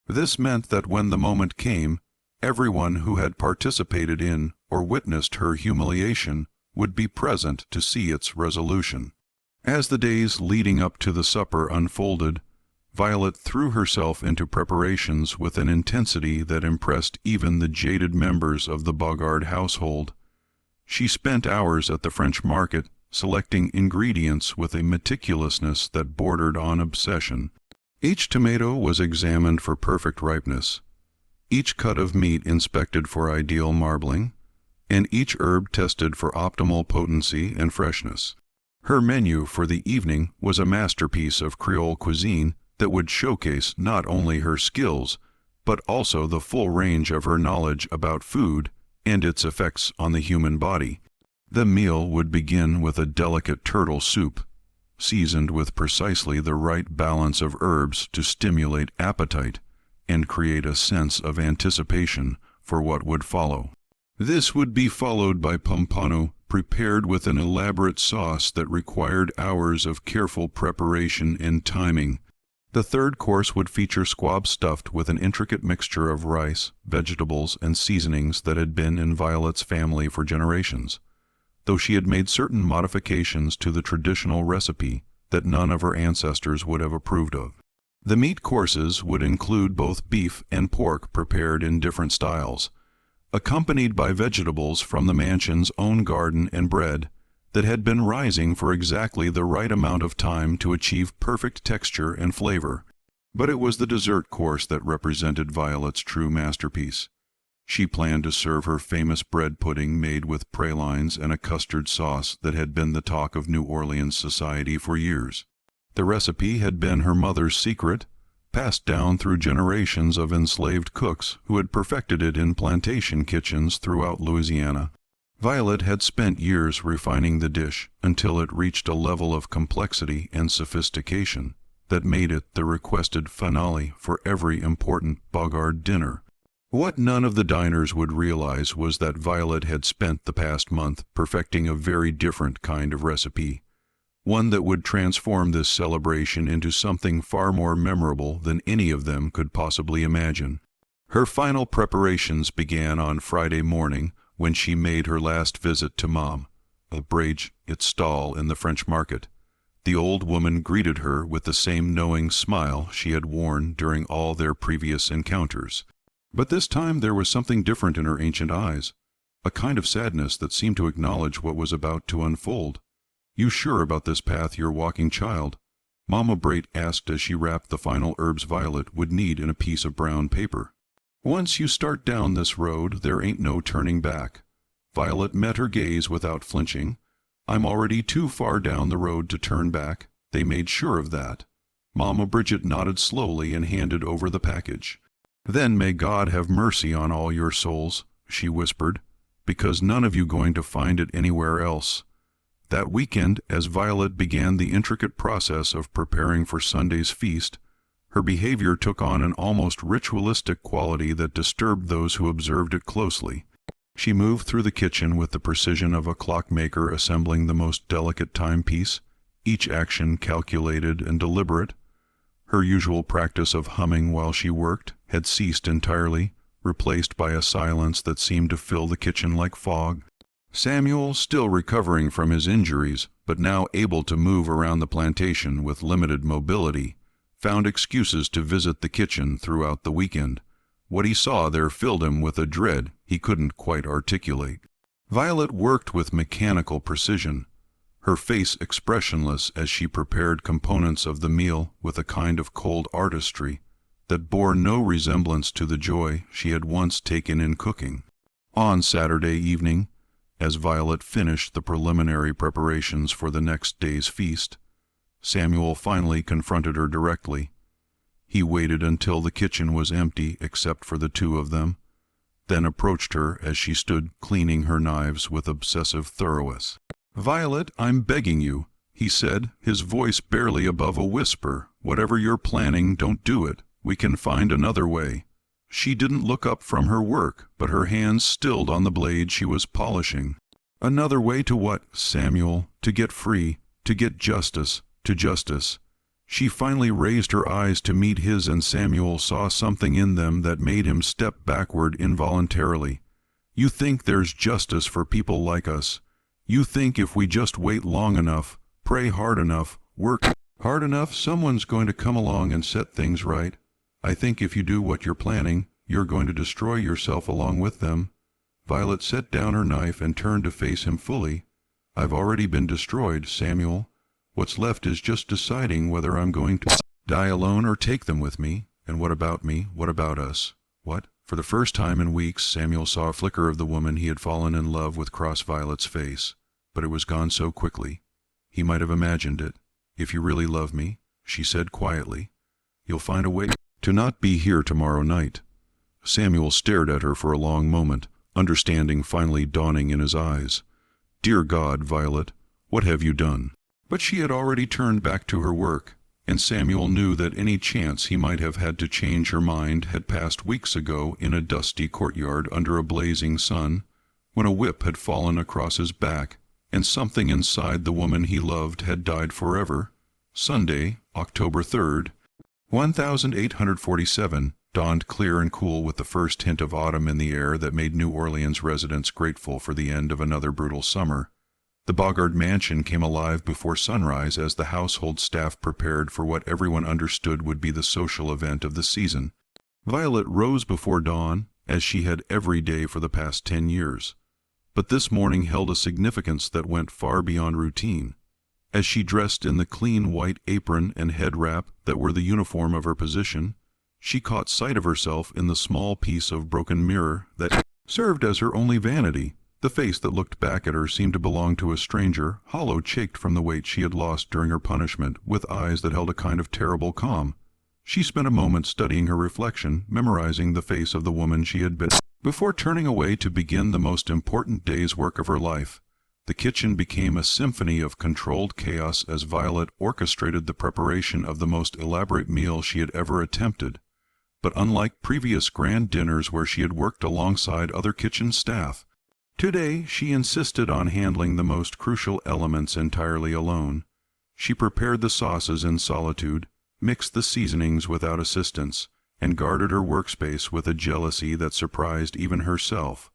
This meant that when the moment came, everyone who had participated in or witnessed her humiliation would be present to see its resolution. As the days leading up to the supper unfolded, Violet threw herself into preparations with an intensity that impressed even the jaded members of the Bogard household. She spent hours at the French market, selecting ingredients with a meticulousness that bordered on obsession. Each tomato was examined for perfect ripeness, each cut of meat inspected for ideal marbling, and each herb tested for optimal potency and freshness. Her menu for the evening was a masterpiece of Creole cuisine that would showcase not only her skills, but also the full range of her knowledge about food and its effects on the human body. The meal would begin with a delicate turtle soup, seasoned with precisely the right balance of herbs to stimulate appetite and create a sense of anticipation for what would follow. This would be followed by pompano, prepared with an elaborate sauce that required hours of careful preparation and timing. The third course would feature squab stuffed with an intricate mixture of rice, vegetables, and seasonings that had been in Violet's family for generations, though she had made certain modifications to the traditional recipe that none of her ancestors would have approved of. The meat courses would include both beef and pork prepared in different styles, accompanied by vegetables from the mansion's own garden and bread that had been rising for exactly the right amount of time to achieve perfect texture and flavor. But it was the dessert course that represented Violet's true masterpiece. She planned to serve her famous bread pudding made with pralines and a custard sauce that had been the talk of New Orleans society for years. The recipe had been her mother's secret, passed down through generations of enslaved cooks who had perfected it in plantation kitchens throughout Louisiana. Violet had spent years refining the dish until it reached a level of complexity and sophistication that made it the requested finale for every important Bogard dinner. What none of the diners would realize was that Violet had spent the past month perfecting a very different kind of recipe, one that would transform this celebration into something far more memorable than any of them could possibly imagine. Her final preparations began on Friday morning when she made her last visit to Mom, a brage its stall in the French market. The old woman greeted her with the same knowing smile she had worn during all their previous encounters. But this time there was something different in her ancient eyes, a kind of sadness that seemed to acknowledge what was about to unfold. "You sure about this path you're walking, child?" Mama Brait asked as she wrapped the final herbs Violet would need in a piece of brown paper. "Once you start down this road, there ain't no turning back." Violet met her gaze without flinching. "I'm already too far down the road to turn back." They made sure of that. Mama Bridget nodded slowly and handed over the package. "Then may God have mercy on all your souls," she whispered, "because none of you going to find it anywhere else." That weekend, as Violet began the intricate process of preparing for Sunday's feast, her behavior took on an almost ritualistic quality that disturbed those who observed it closely. She moved through the kitchen with the precision of a clockmaker assembling the most delicate timepiece, each action calculated and deliberate. Her usual practice of humming while she worked had ceased entirely, replaced by a silence that seemed to fill the kitchen like fog. Samuel, still recovering from his injuries, but now able to move around the plantation with limited mobility, found excuses to visit the kitchen throughout the weekend. What he saw there filled him with a dread he couldn't quite articulate. Violet worked with mechanical precision, her face expressionless as she prepared components of the meal with a kind of cold artistry that bore no resemblance to the joy she had once taken in cooking. On Saturday evening, as Violet finished the preliminary preparations for the next day's feast, Samuel finally confronted her directly. He waited until the kitchen was empty except for the two of them, then approached her as she stood cleaning her knives with obsessive thoroughness. "Violet, I'm begging you," he said, his voice barely above a whisper. "Whatever you're planning, don't do it. We can find another way." She didn't look up from her work, but her hands stilled on the blade she was polishing. "Another way to what, Samuel? To get free, to get justice, to justice." She finally raised her eyes to meet his, and Samuel saw something in them that made him step backward involuntarily. "You think there's justice for people like us. You think if we just wait long enough, pray hard enough, work hard enough, someone's going to come along and set things right. I think if you do what you're planning, you're going to destroy yourself along with them." Violet set down her knife and turned to face him fully. "I've already been destroyed, Samuel. What's left is just deciding whether I'm going to die alone or take them with me. And what about me? What about us? What?" For the first time in weeks, Samuel saw a flicker of the woman he had fallen in love with cross Violet's face, but it was gone so quickly. He might have imagined it. "If you really love me," she said quietly, "you'll find a way to not be here tomorrow night." Samuel stared at her for a long moment, understanding finally dawning in his eyes. "Dear God, Violet, what have you done?" But she had already turned back to her work, and Samuel knew that any chance he might have had to change her mind had passed weeks ago in a dusty courtyard under a blazing sun, when a whip had fallen across his back, and something inside the woman he loved had died forever. Sunday, October 3rd, 1847, dawned clear and cool with the first hint of autumn in the air that made New Orleans residents grateful for the end of another brutal summer. The Bogard mansion came alive before sunrise as the household staff prepared for what everyone understood would be the social event of the season. Violet rose before dawn, as she had every day for the past 10 years. But this morning held a significance that went far beyond routine. As she dressed in the clean white apron and head wrap that were the uniform of her position, she caught sight of herself in the small piece of broken mirror that served as her only vanity. The face that looked back at her seemed to belong to a stranger, hollow, chafed from the weight she had lost during her punishment, with eyes that held a kind of terrible calm. She spent a moment studying her reflection, memorizing the face of the woman she had been, before turning away to begin the most important day's work of her life. The kitchen became a symphony of controlled chaos as Violet orchestrated the preparation of the most elaborate meal she had ever attempted. But unlike previous grand dinners where she had worked alongside other kitchen staff, today she insisted on handling the most crucial elements entirely alone. She prepared the sauces in solitude, mixed the seasonings without assistance, and guarded her workspace with a jealousy that surprised even herself.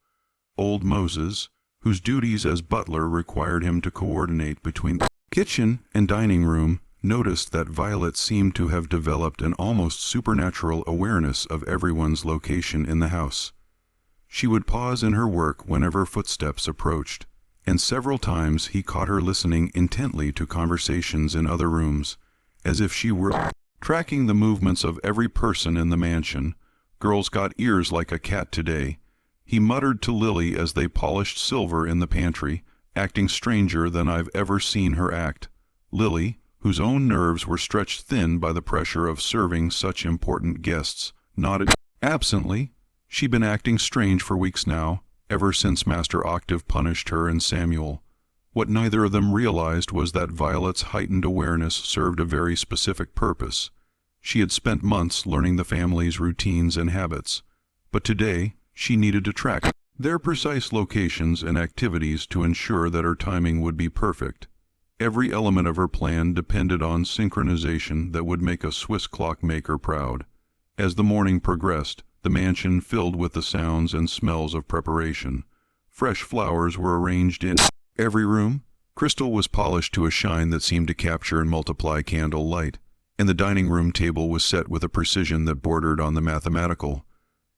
Old Moses, whose duties as butler required him to coordinate between the kitchen and dining room, noticed that Violet seemed to have developed an almost supernatural awareness of everyone's location in the house. She would pause in her work whenever footsteps approached, and several times he caught her listening intently to conversations in other rooms, as if she were tracking the movements of every person in the mansion. "Girl's got ears like a cat today," he muttered to Lily as they polished silver in the pantry, acting stranger than I've ever seen her act. Lily, whose own nerves were stretched thin by the pressure of serving such important guests, nodded absently. She'd been acting strange for weeks now, ever since Master Octave punished her and Samuel. What neither of them realized was that Violet's heightened awareness served a very specific purpose. She had spent months learning the family's routines and habits, but today she needed to track their precise locations and activities to ensure that her timing would be perfect. Every element of her plan depended on synchronization that would make a Swiss clockmaker proud. As the morning progressed, the mansion filled with the sounds and smells of preparation. Fresh flowers were arranged in every room, crystal was polished to a shine that seemed to capture and multiply candle light, and the dining room table was set with a precision that bordered on the mathematical.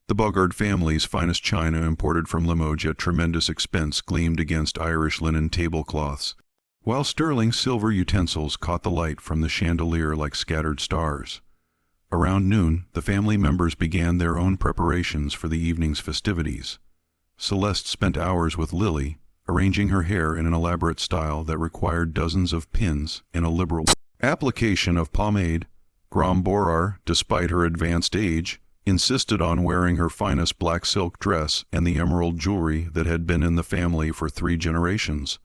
The Bogard family's finest china, imported from Limoges at tremendous expense, gleamed against Irish linen tablecloths, while sterling silver utensils caught the light from the chandelier like scattered stars. Around noon, the family members began their own preparations for the evening's festivities. Celeste spent hours with Lily, arranging her hair in an elaborate style that required dozens of pins and a liberal application of pomade. Gromborar, despite her advanced age, insisted on wearing her finest black silk dress and the emerald jewelry that had been in the family for 3 generations.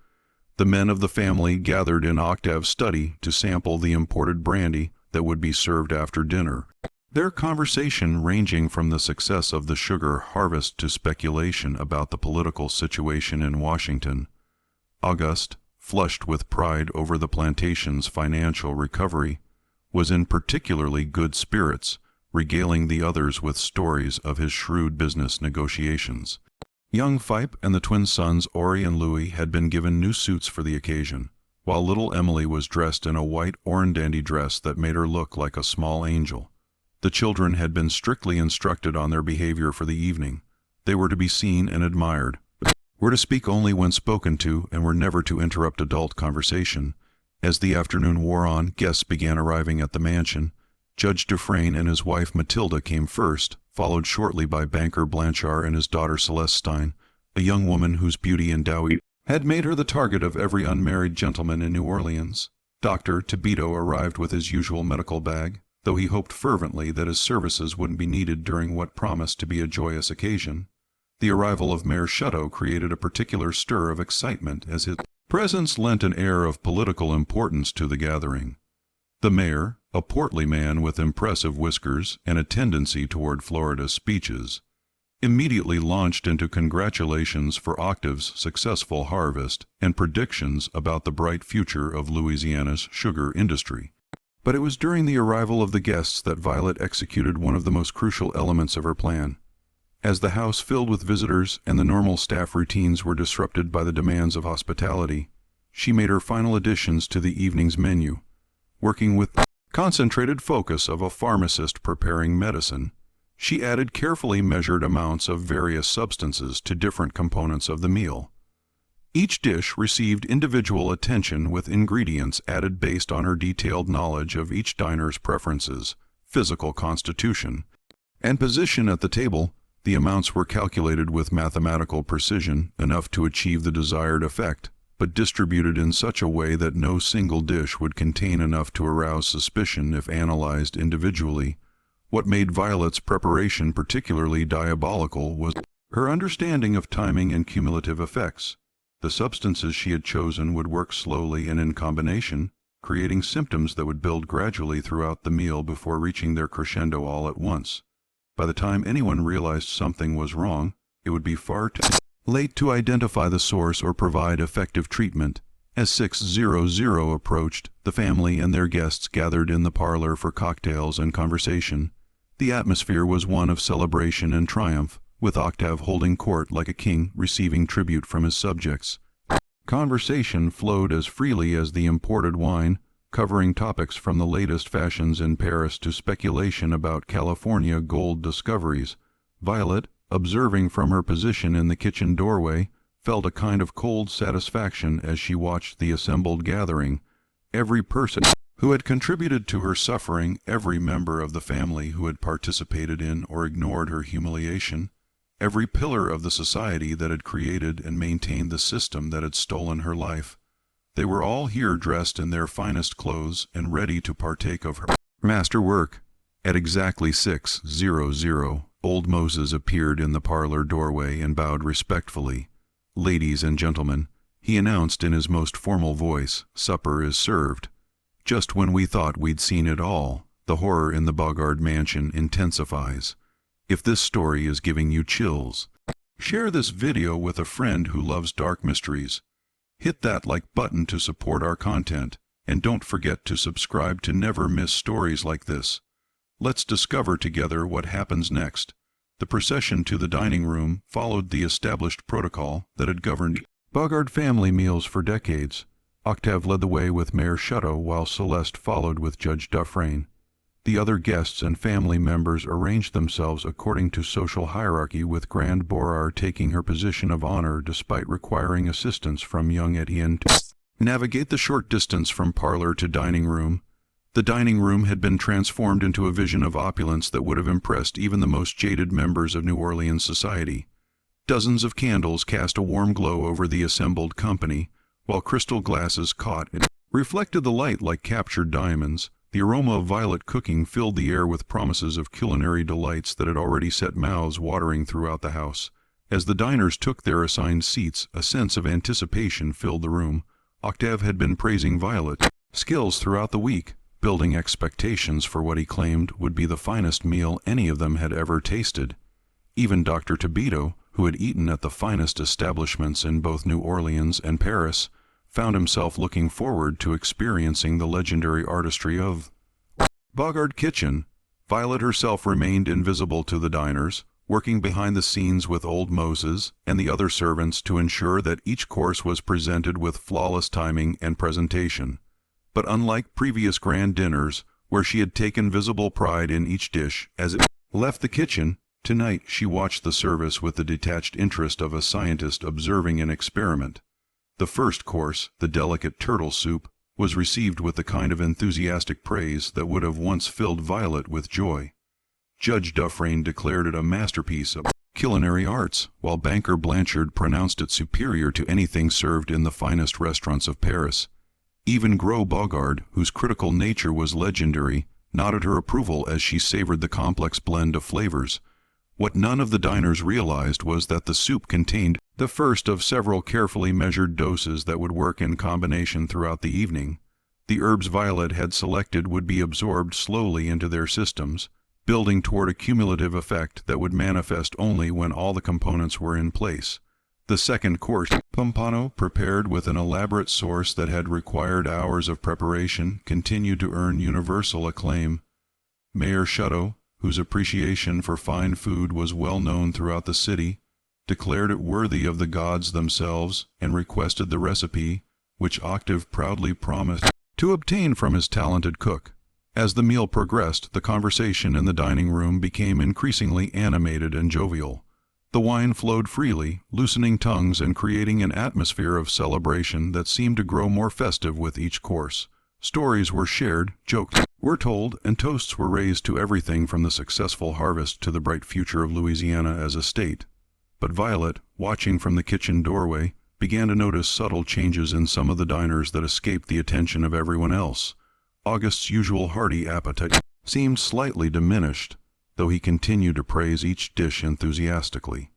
The men of the family gathered in Octave's study to sample the imported brandy that would be served after dinner, their conversation ranging from the success of the sugar harvest to speculation about the political situation in Washington. August, flushed with pride over the plantation's financial recovery, was in particularly good spirits, regaling the others with stories of his shrewd business negotiations. Young Phipe and the twin sons Ori and Louis had been given new suits for the occasion, while little Emily was dressed in a white orandandy dress that made her look like a small angel. The children had been strictly instructed on their behavior for the evening. They were to be seen and admired, were to speak only when spoken to, and were never to interrupt adult conversation. As the afternoon wore on, guests began arriving at the mansion. Judge Dufresne and his wife Matilda came first, followed shortly by banker Blanchard and his daughter Celestine, a young woman whose beauty and dowry had made her the target of every unmarried gentleman in New Orleans. Dr. Tobito arrived with his usual medical bag, though he hoped fervently that his services wouldn't be needed during what promised to be a joyous occasion. The arrival of Mayor Chutteau created a particular stir of excitement, as his presence lent an air of political importance to the gathering. The mayor, a portly man with impressive whiskers and a tendency toward Florida speeches, immediately launched into congratulations for Octave's successful harvest and predictions about the bright future of Louisiana's sugar industry. But it was during the arrival of the guests that Violet executed one of the most crucial elements of her plan. As the house filled with visitors and the normal staff routines were disrupted by the demands of hospitality, she made her final additions to the evening's menu. Working with concentrated focus of a pharmacist preparing medicine, she added carefully measured amounts of various substances to different components of the meal. Each dish received individual attention with ingredients added based on her detailed knowledge of each diner's preferences, physical constitution, and position at the table. The amounts were calculated with mathematical precision, enough to achieve the desired effect, but distributed in such a way that no single dish would contain enough to arouse suspicion if analyzed individually. What made Violet's preparation particularly diabolical was her understanding of timing and cumulative effects. The substances she had chosen would work slowly and in combination, creating symptoms that would build gradually throughout the meal before reaching their crescendo all at once. By the time anyone realized something was wrong, it would be far too late to identify the source or provide effective treatment. As 6:00 approached, the family and their guests gathered in the parlor for cocktails and conversation. The atmosphere was one of celebration and triumph, with Octave holding court like a king receiving tribute from his subjects. Conversation flowed as freely as the imported wine, covering topics from the latest fashions in Paris to speculation about California gold discoveries. Violet, observing from her position in the kitchen doorway, felt a kind of cold satisfaction as she watched the assembled gathering. Every person who had contributed to her suffering, every member of the family who had participated in or ignored her humiliation, every pillar of the society that had created and maintained the system that had stolen her life. They were all here dressed in their finest clothes and ready to partake of her masterwork. At exactly 6:00, old Moses appeared in the parlor doorway and bowed respectfully. "Ladies and gentlemen," he announced in his most formal voice, "supper is served." Just when we thought we'd seen it all, the horror in the Bogard mansion intensifies. If this story is giving you chills, share this video with a friend who loves dark mysteries. Hit that like button to support our content, and don't forget to subscribe to never miss stories like this. Let's discover together what happens next. The procession to the dining room followed the established protocol that had governed Bogard family meals for decades. Octave led the way with Mayor Chutteau, while Celeste followed with Judge Dufresne. The other guests and family members arranged themselves according to social hierarchy, with Grand Borar taking her position of honor despite requiring assistance from young Etienne to navigate the short distance from parlor to dining room. The dining room had been transformed into a vision of opulence that would have impressed even the most jaded members of New Orleans society. Dozens of candles cast a warm glow over the assembled company, while crystal glasses caught and reflected the light like captured diamonds. The aroma of Violet cooking filled the air with promises of culinary delights that had already set mouths watering throughout the house. As the diners took their assigned seats, a sense of anticipation filled the room. Octave had been praising Violet's skills throughout the week, building expectations for what he claimed would be the finest meal any of them had ever tasted. Even Dr. Tobito, who had eaten at the finest establishments in both New Orleans and Paris, found himself looking forward to experiencing the legendary artistry of Boggart Kitchen. Violet herself remained invisible to the diners, working behind the scenes with old Moses and the other servants to ensure that each course was presented with flawless timing and presentation. But unlike previous grand dinners, where she had taken visible pride in each dish as it left the kitchen, tonight she watched the service with the detached interest of a scientist observing an experiment. The first course, the delicate turtle soup, was received with the kind of enthusiastic praise that would have once filled Violet with joy. Judge Dufresne declared it a masterpiece of culinary arts, while banker Blanchard pronounced it superior to anything served in the finest restaurants of Paris. Even Gros Boggart, whose critical nature was legendary, nodded her approval as she savored the complex blend of flavors. What none of the diners realized was that the soup contained the first of several carefully measured doses that would work in combination throughout the evening. The herbs Violet had selected would be absorbed slowly into their systems, building toward a cumulative effect that would manifest only when all the components were in place. The second course, pompano, prepared with an elaborate sauce that had required hours of preparation, continued to earn universal acclaim. Mayor Chutteau, whose appreciation for fine food was well known throughout the city, declared it worthy of the gods themselves and requested the recipe, which Octave proudly promised to obtain from his talented cook. As the meal progressed, the conversation in the dining room became increasingly animated and jovial. The wine flowed freely, loosening tongues and creating an atmosphere of celebration that seemed to grow more festive with each course. Stories were shared, jokes were told, and toasts were raised to everything from the successful harvest to the bright future of Louisiana as a state. But Violet, watching from the kitchen doorway, began to notice subtle changes in some of the diners that escaped the attention of everyone else. August's usual hearty appetite seemed slightly diminished, though he continued to praise each dish enthusiastically.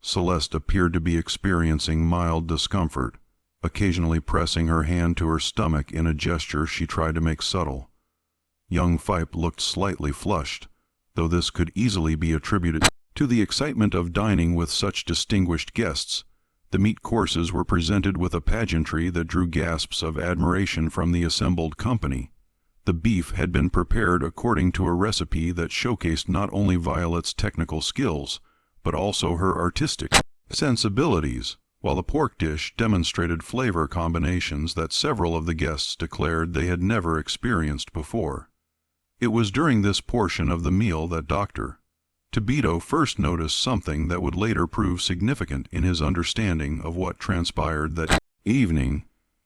Celeste appeared to be experiencing mild discomfort, occasionally pressing her hand to her stomach in a gesture she tried to make subtle. Young Phipe looked slightly flushed, though this could easily be attributed to the excitement of dining with such distinguished guests. The meat courses were presented with a pageantry that drew gasps of admiration from the assembled company. The beef had been prepared according to a recipe that showcased not only Violet's technical skills, but also her artistic sensibilities, while the pork dish demonstrated flavor combinations that several of the guests declared they had never experienced before. It was during this portion of the meal that Dr. Tobito first noticed something that would later prove significant in his understanding of what transpired that evening.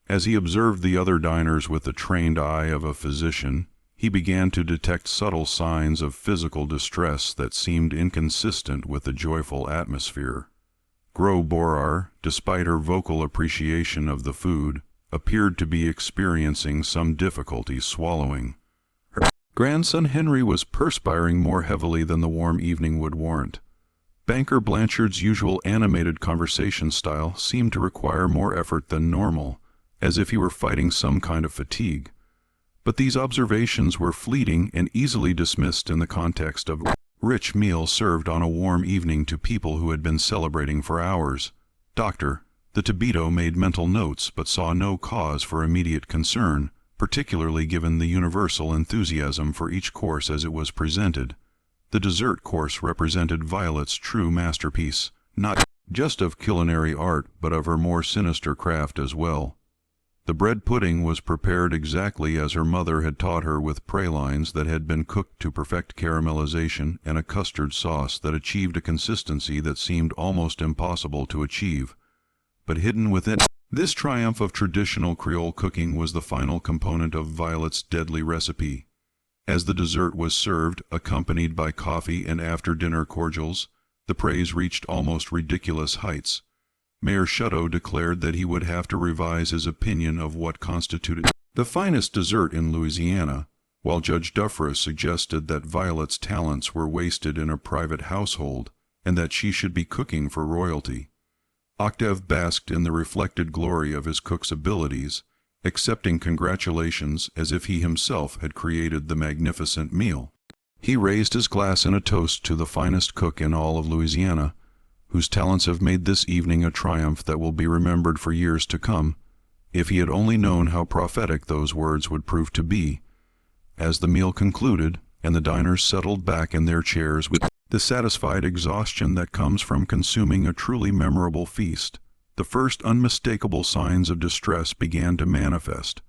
As he observed the other diners with the trained eye of a physician, he began to detect subtle signs of physical distress that seemed inconsistent with the joyful atmosphere. Gros Boggart, despite her vocal appreciation of the food, appeared to be experiencing some difficulty swallowing. Her grandson Henry was perspiring more heavily than the warm evening would warrant. Banker Blanchard's usual animated conversation style seemed to require more effort than normal, as if he were fighting some kind of fatigue. But these observations were fleeting and easily dismissed in the context of rich meal served on a warm evening to people who had been celebrating for hours. The Tobito made mental notes but saw no cause for immediate concern, particularly given the universal enthusiasm for each course as it was presented. The dessert course represented Violet's true masterpiece, not just of culinary art but of her more sinister craft as well. The bread pudding was prepared exactly as her mother had taught her, with pralines that had been cooked to perfect caramelization and a custard sauce that achieved a consistency that seemed almost impossible to achieve. But hidden within this triumph of traditional Creole cooking was the final component of Violet's deadly recipe. As the dessert was served, accompanied by coffee and after-dinner cordials, the praise reached almost ridiculous heights. Mayor Chutteau declared that he would have to revise his opinion of what constituted the finest dessert in Louisiana, while Judge Dufferus suggested that Violet's talents were wasted in a private household and that she should be cooking for royalty. Octave basked in the reflected glory of his cook's abilities, accepting congratulations as if he himself had created the magnificent meal. He raised his glass in a toast to the finest cook in all of Louisiana, whose talents have made this evening a triumph that will be remembered for years to come. If he had only known how prophetic those words would prove to be. As the meal concluded, and the diners settled back in their chairs with the satisfied exhaustion that comes from consuming a truly memorable feast, the first unmistakable signs of distress began to manifest.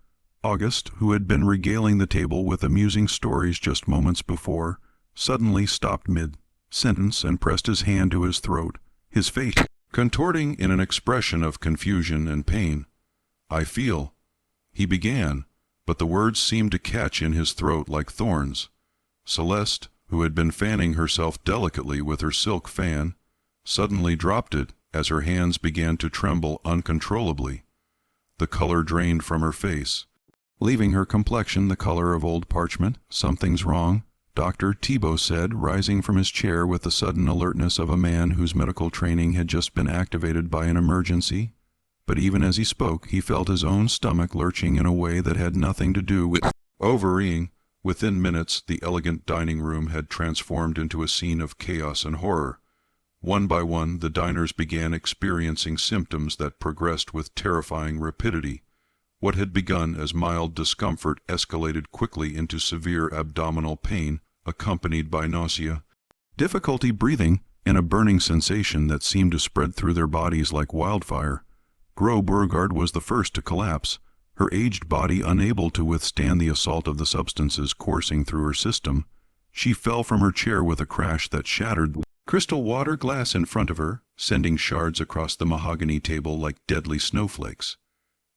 August, who had been regaling the table with amusing stories just moments before, suddenly stopped mid-sentence and pressed his hand to his throat, his face contorting in an expression of confusion and pain. "I feel," he began, but the words seemed to catch in his throat like thorns. Celeste, who had been fanning herself delicately with her silk fan, suddenly dropped it as her hands began to tremble uncontrollably. The color drained from her face, leaving her complexion the color of old parchment. "Something's wrong," Dr. Thibault said, rising from his chair with the sudden alertness of a man whose medical training had just been activated by an emergency. But even as he spoke, he felt his own stomach lurching in a way that had nothing to do with overeating. Within minutes, the elegant dining room had transformed into a scene of chaos and horror. One by one, the diners began experiencing symptoms that progressed with terrifying rapidity. What had begun as mild discomfort escalated quickly into severe abdominal pain, accompanied by nausea, difficulty breathing, and a burning sensation that seemed to spread through their bodies like wildfire. Gros Beauregard was the first to collapse, her aged body unable to withstand the assault of the substances coursing through her system. She fell from her chair with a crash that shattered the crystal water glass in front of her, sending shards across the mahogany table like deadly snowflakes.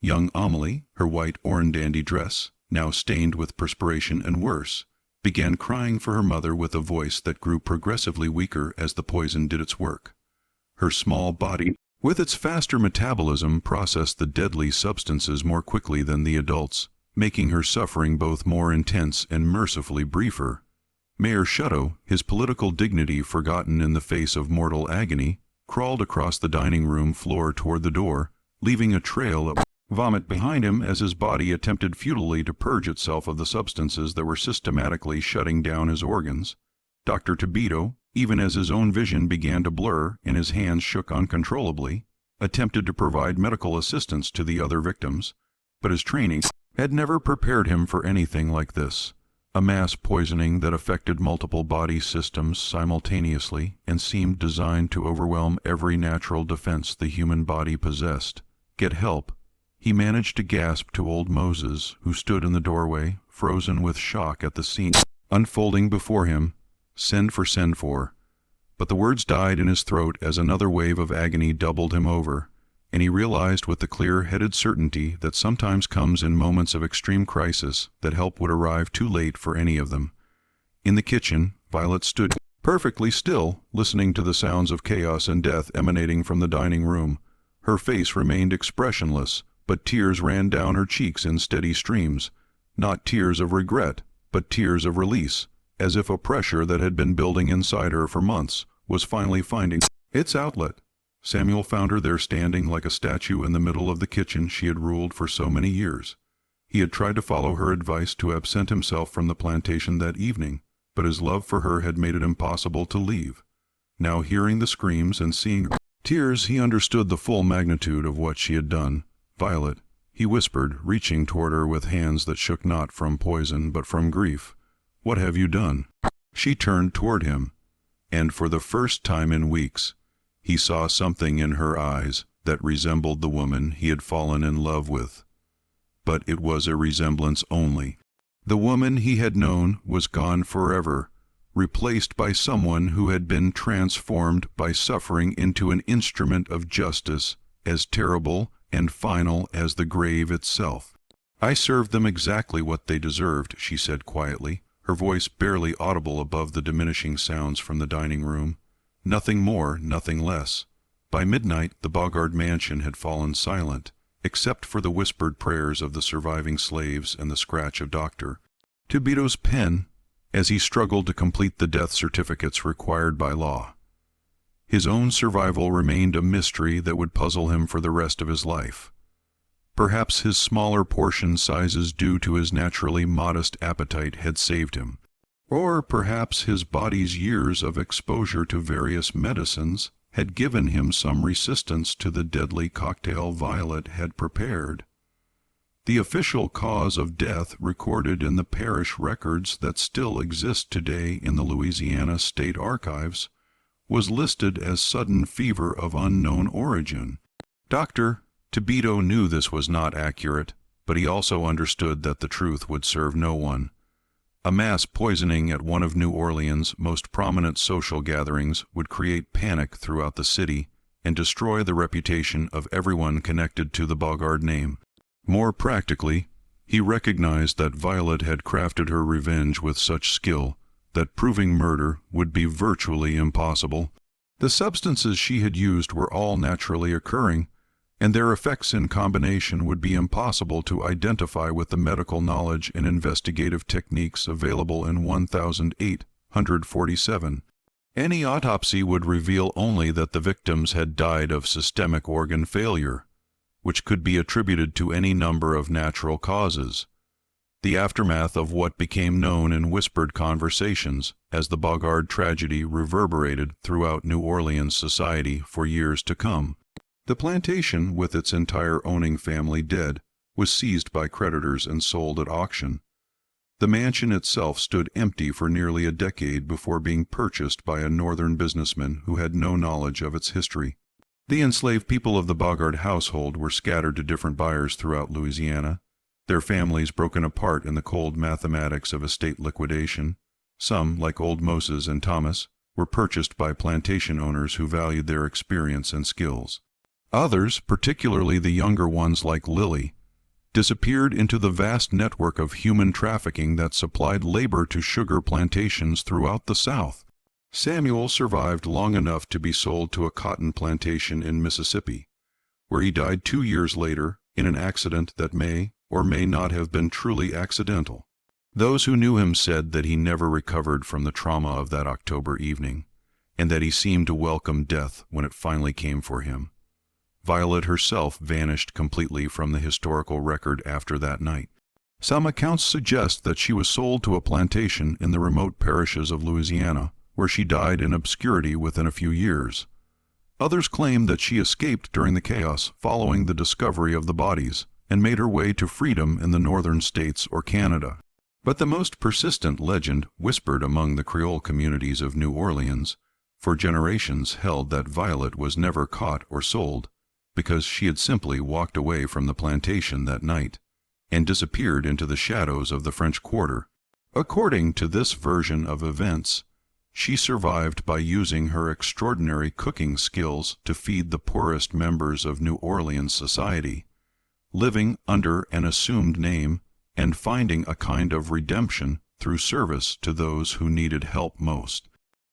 Young Amelie, her white orandandy dress, now stained with perspiration and worse, began crying for her mother with a voice that grew progressively weaker as the poison did its work. Her small body, with its faster metabolism, processed the deadly substances more quickly than the adults, making her suffering both more intense and mercifully briefer. Mayor Shutto, his political dignity forgotten in the face of mortal agony, crawled across the dining room floor toward the door, leaving a trail of vomit behind him as his body attempted futilely to purge itself of the substances that were systematically shutting down his organs. Dr. Tobito, even as his own vision began to blur and his hands shook uncontrollably, attempted to provide medical assistance to the other victims, but his training had never prepared him for anything like this. A mass poisoning that affected multiple body systems simultaneously and seemed designed to overwhelm every natural defense the human body possessed. "Get help," he managed to gasp to old Moses, who stood in the doorway, frozen with shock at the scene unfolding before him. "Send for." But the words died in his throat as another wave of agony doubled him over, and he realized with the clear-headed certainty that sometimes comes in moments of extreme crisis that help would arrive too late for any of them. In the kitchen, Violet stood perfectly still, listening to the sounds of chaos and death emanating from the dining room. Her face remained expressionless, but tears ran down her cheeks in steady streams, not tears of regret, but tears of release, as if a pressure that had been building inside her for months was finally finding its outlet. Samuel found her there standing like a statue in the middle of the kitchen she had ruled for so many years. He had tried to follow her advice to absent himself from the plantation that evening, but his love for her had made it impossible to leave. Now, hearing the screams and seeing her tears, he understood the full magnitude of what she had done. "Violet," he whispered, reaching toward her with hands that shook not from poison but from grief. "What have you done?" She turned toward him, and for the first time in weeks, he saw something in her eyes that resembled the woman he had fallen in love with. But it was a resemblance only. The woman he had known was gone forever, replaced by someone who had been transformed by suffering into an instrument of justice as terrible and final as the grave itself. "I served them exactly what they deserved," she said quietly, her voice barely audible above the diminishing sounds from the dining room. Nothing more, nothing less. By midnight, the Bogard mansion had fallen silent, except for the whispered prayers of the surviving slaves and the scratch of Dr. Tebito's pen as he struggled to complete the death certificates required by law. His own survival remained a mystery that would puzzle him for the rest of his life. Perhaps his smaller portion sizes due to his naturally modest appetite had saved him. Or perhaps his body's years of exposure to various medicines had given him some resistance to the deadly cocktail Violet had prepared. The official cause of death recorded in the parish records that still exist today in the Louisiana State Archives was listed as sudden fever of unknown origin. Dr. Tebito knew this was not accurate, but he also understood that the truth would serve no one. A mass poisoning at one of New Orleans' most prominent social gatherings would create panic throughout the city and destroy the reputation of everyone connected to the Bogard name. More practically, he recognized that Violet had crafted her revenge with such skill that proving murder would be virtually impossible. The substances she had used were all naturally occurring, and their effects in combination would be impossible to identify with the medical knowledge and investigative techniques available in 1847. Any autopsy would reveal only that the victims had died of systemic organ failure, which could be attributed to any number of natural causes. The aftermath of what became known in whispered conversations as the Bogard tragedy reverberated throughout New Orleans society for years to come. The plantation, with its entire owning family dead, was seized by creditors and sold at auction. The mansion itself stood empty for nearly a decade before being purchased by a northern businessman who had no knowledge of its history. The enslaved people of the Bogard household were scattered to different buyers throughout Louisiana, their families broken apart in the cold mathematics of estate liquidation. Some, like old Moses and Thomas, were purchased by plantation owners who valued their experience and skills. Others, particularly the younger ones like Lily, disappeared into the vast network of human trafficking that supplied labor to sugar plantations throughout the South. Samuel survived long enough to be sold to a cotton plantation in Mississippi, where he died 2 years later in an accident that may or may not have been truly accidental. Those who knew him said that he never recovered from the trauma of that October evening, and that he seemed to welcome death when it finally came for him. Violet herself vanished completely from the historical record after that night. Some accounts suggest that she was sold to a plantation in the remote parishes of Louisiana, where she died in obscurity within a few years. Others claim that she escaped during the chaos following the discovery of the bodies and made her way to freedom in the northern states or Canada. But the most persistent legend, whispered among the Creole communities of New Orleans, for generations held that Violet was never caught or sold, because she had simply walked away from the plantation that night and disappeared into the shadows of the French Quarter. According to this version of events, she survived by using her extraordinary cooking skills to feed the poorest members of New Orleans society, living under an assumed name and finding a kind of redemption through service to those who needed help most.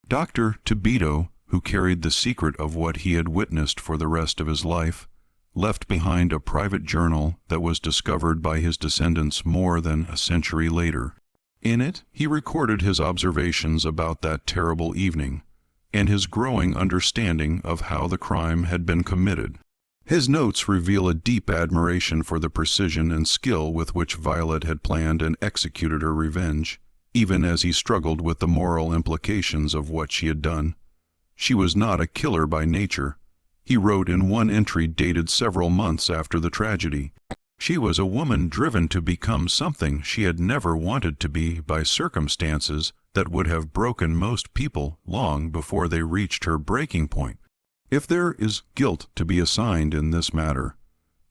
Dr. Tebito, who carried the secret of what he had witnessed for the rest of his life, left behind a private journal that was discovered by his descendants more than a century later. In it, he recorded his observations about that terrible evening and his growing understanding of how the crime had been committed. His notes reveal a deep admiration for the precision and skill with which Violet had planned and executed her revenge, even as he struggled with the moral implications of what she had done. She was not a killer by nature, he wrote in one entry dated several months after the tragedy. She was a woman driven to become something she had never wanted to be by circumstances that would have broken most people long before they reached her breaking point. If there is guilt to be assigned in this matter,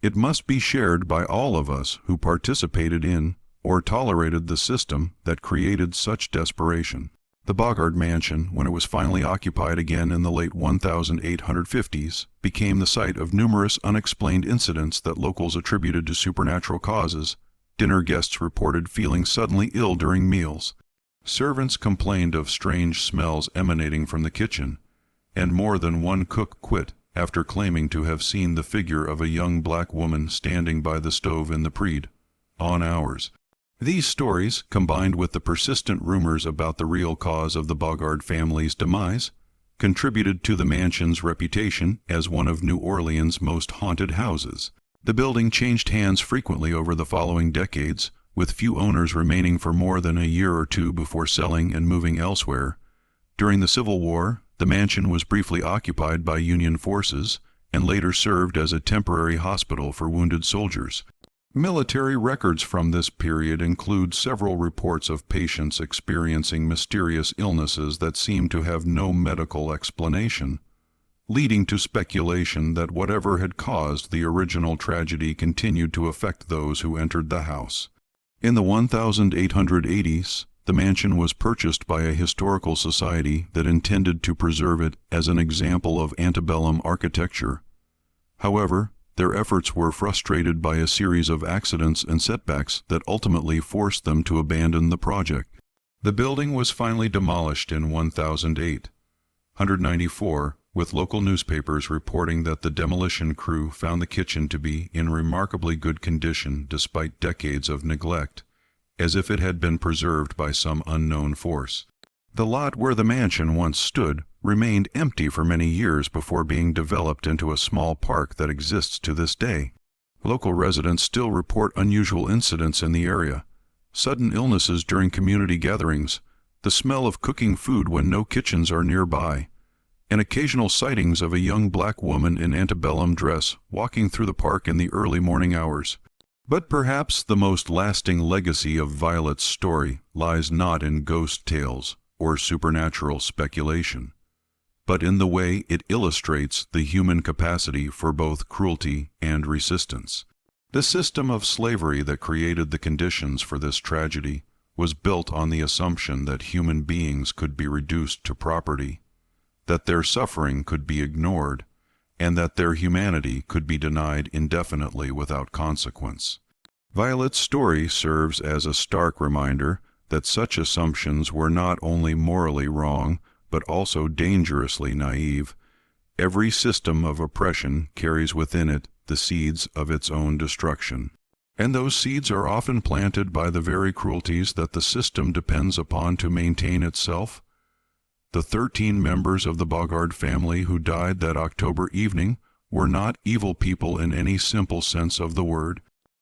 it must be shared by all of us who participated in or tolerated the system that created such desperation. The Bogard mansion, when it was finally occupied again in the late 1850s, became the site of numerous unexplained incidents that locals attributed to supernatural causes. Dinner guests reported feeling suddenly ill during meals. Servants complained of strange smells emanating from the kitchen, and more than one cook quit after claiming to have seen the figure of a young black woman standing by the stove in the preed, on hours. These stories, combined with the persistent rumors about the real cause of the Bogard family's demise, contributed to the mansion's reputation as one of New Orleans' most haunted houses. The building changed hands frequently over the following decades, with few owners remaining for more than a year or two before selling and moving elsewhere. During the Civil War, the mansion was briefly occupied by Union forces and later served as a temporary hospital for wounded soldiers. Military records from this period include several reports of patients experiencing mysterious illnesses that seem to have no medical explanation, leading to speculation that whatever had caused the original tragedy continued to affect those who entered the house. In the 1880s, the mansion was purchased by a historical society that intended to preserve it as an example of antebellum architecture. However, their efforts were frustrated by a series of accidents and setbacks that ultimately forced them to abandon the project. The building was finally demolished in 1894, with local newspapers reporting that the demolition crew found the kitchen to be in remarkably good condition despite decades of neglect, as if it had been preserved by some unknown force. The lot where the mansion once stood remained empty for many years before being developed into a small park that exists to this day. Local residents still report unusual incidents in the area: sudden illnesses during community gatherings, the smell of cooking food when no kitchens are nearby, and occasional sightings of a young black woman in antebellum dress walking through the park in the early morning hours. But perhaps the most lasting legacy of Violet's story lies not in ghost tales or supernatural speculation, but in the way it illustrates the human capacity for both cruelty and resistance. The system of slavery that created the conditions for this tragedy was built on the assumption that human beings could be reduced to property, that their suffering could be ignored, and that their humanity could be denied indefinitely without consequence. Violet's story serves as a stark reminder that such assumptions were not only morally wrong, but also dangerously naive. Every system of oppression carries within it the seeds of its own destruction, and those seeds are often planted by the very cruelties that the system depends upon to maintain itself. The 13 members of the Bogard family who died that October evening were not evil people in any simple sense of the word.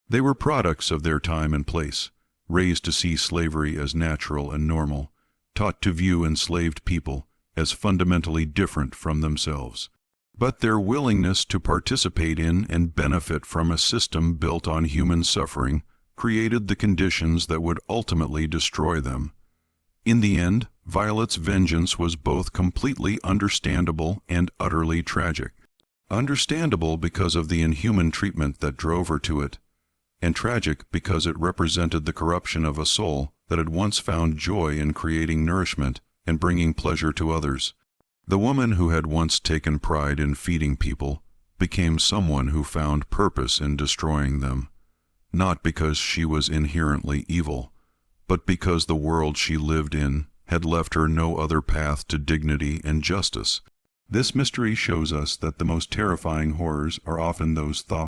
They were products of their time and place, raised to see slavery as natural and normal, taught to view enslaved people as fundamentally different from themselves. But their willingness to participate in and benefit from a system built on human suffering created the conditions that would ultimately destroy them. In the end, Violet's vengeance was both completely understandable and utterly tragic. Understandable because of the inhuman treatment that drove her to it, and tragic because it represented the corruption of a soul that had once found joy in creating nourishment and bringing pleasure to others. The woman who had once taken pride in feeding people became someone who found purpose in destroying them, not because she was inherently evil, but because the world she lived in had left her no other path to dignity and justice. This mystery shows us that the most terrifying horrors are often those thoughts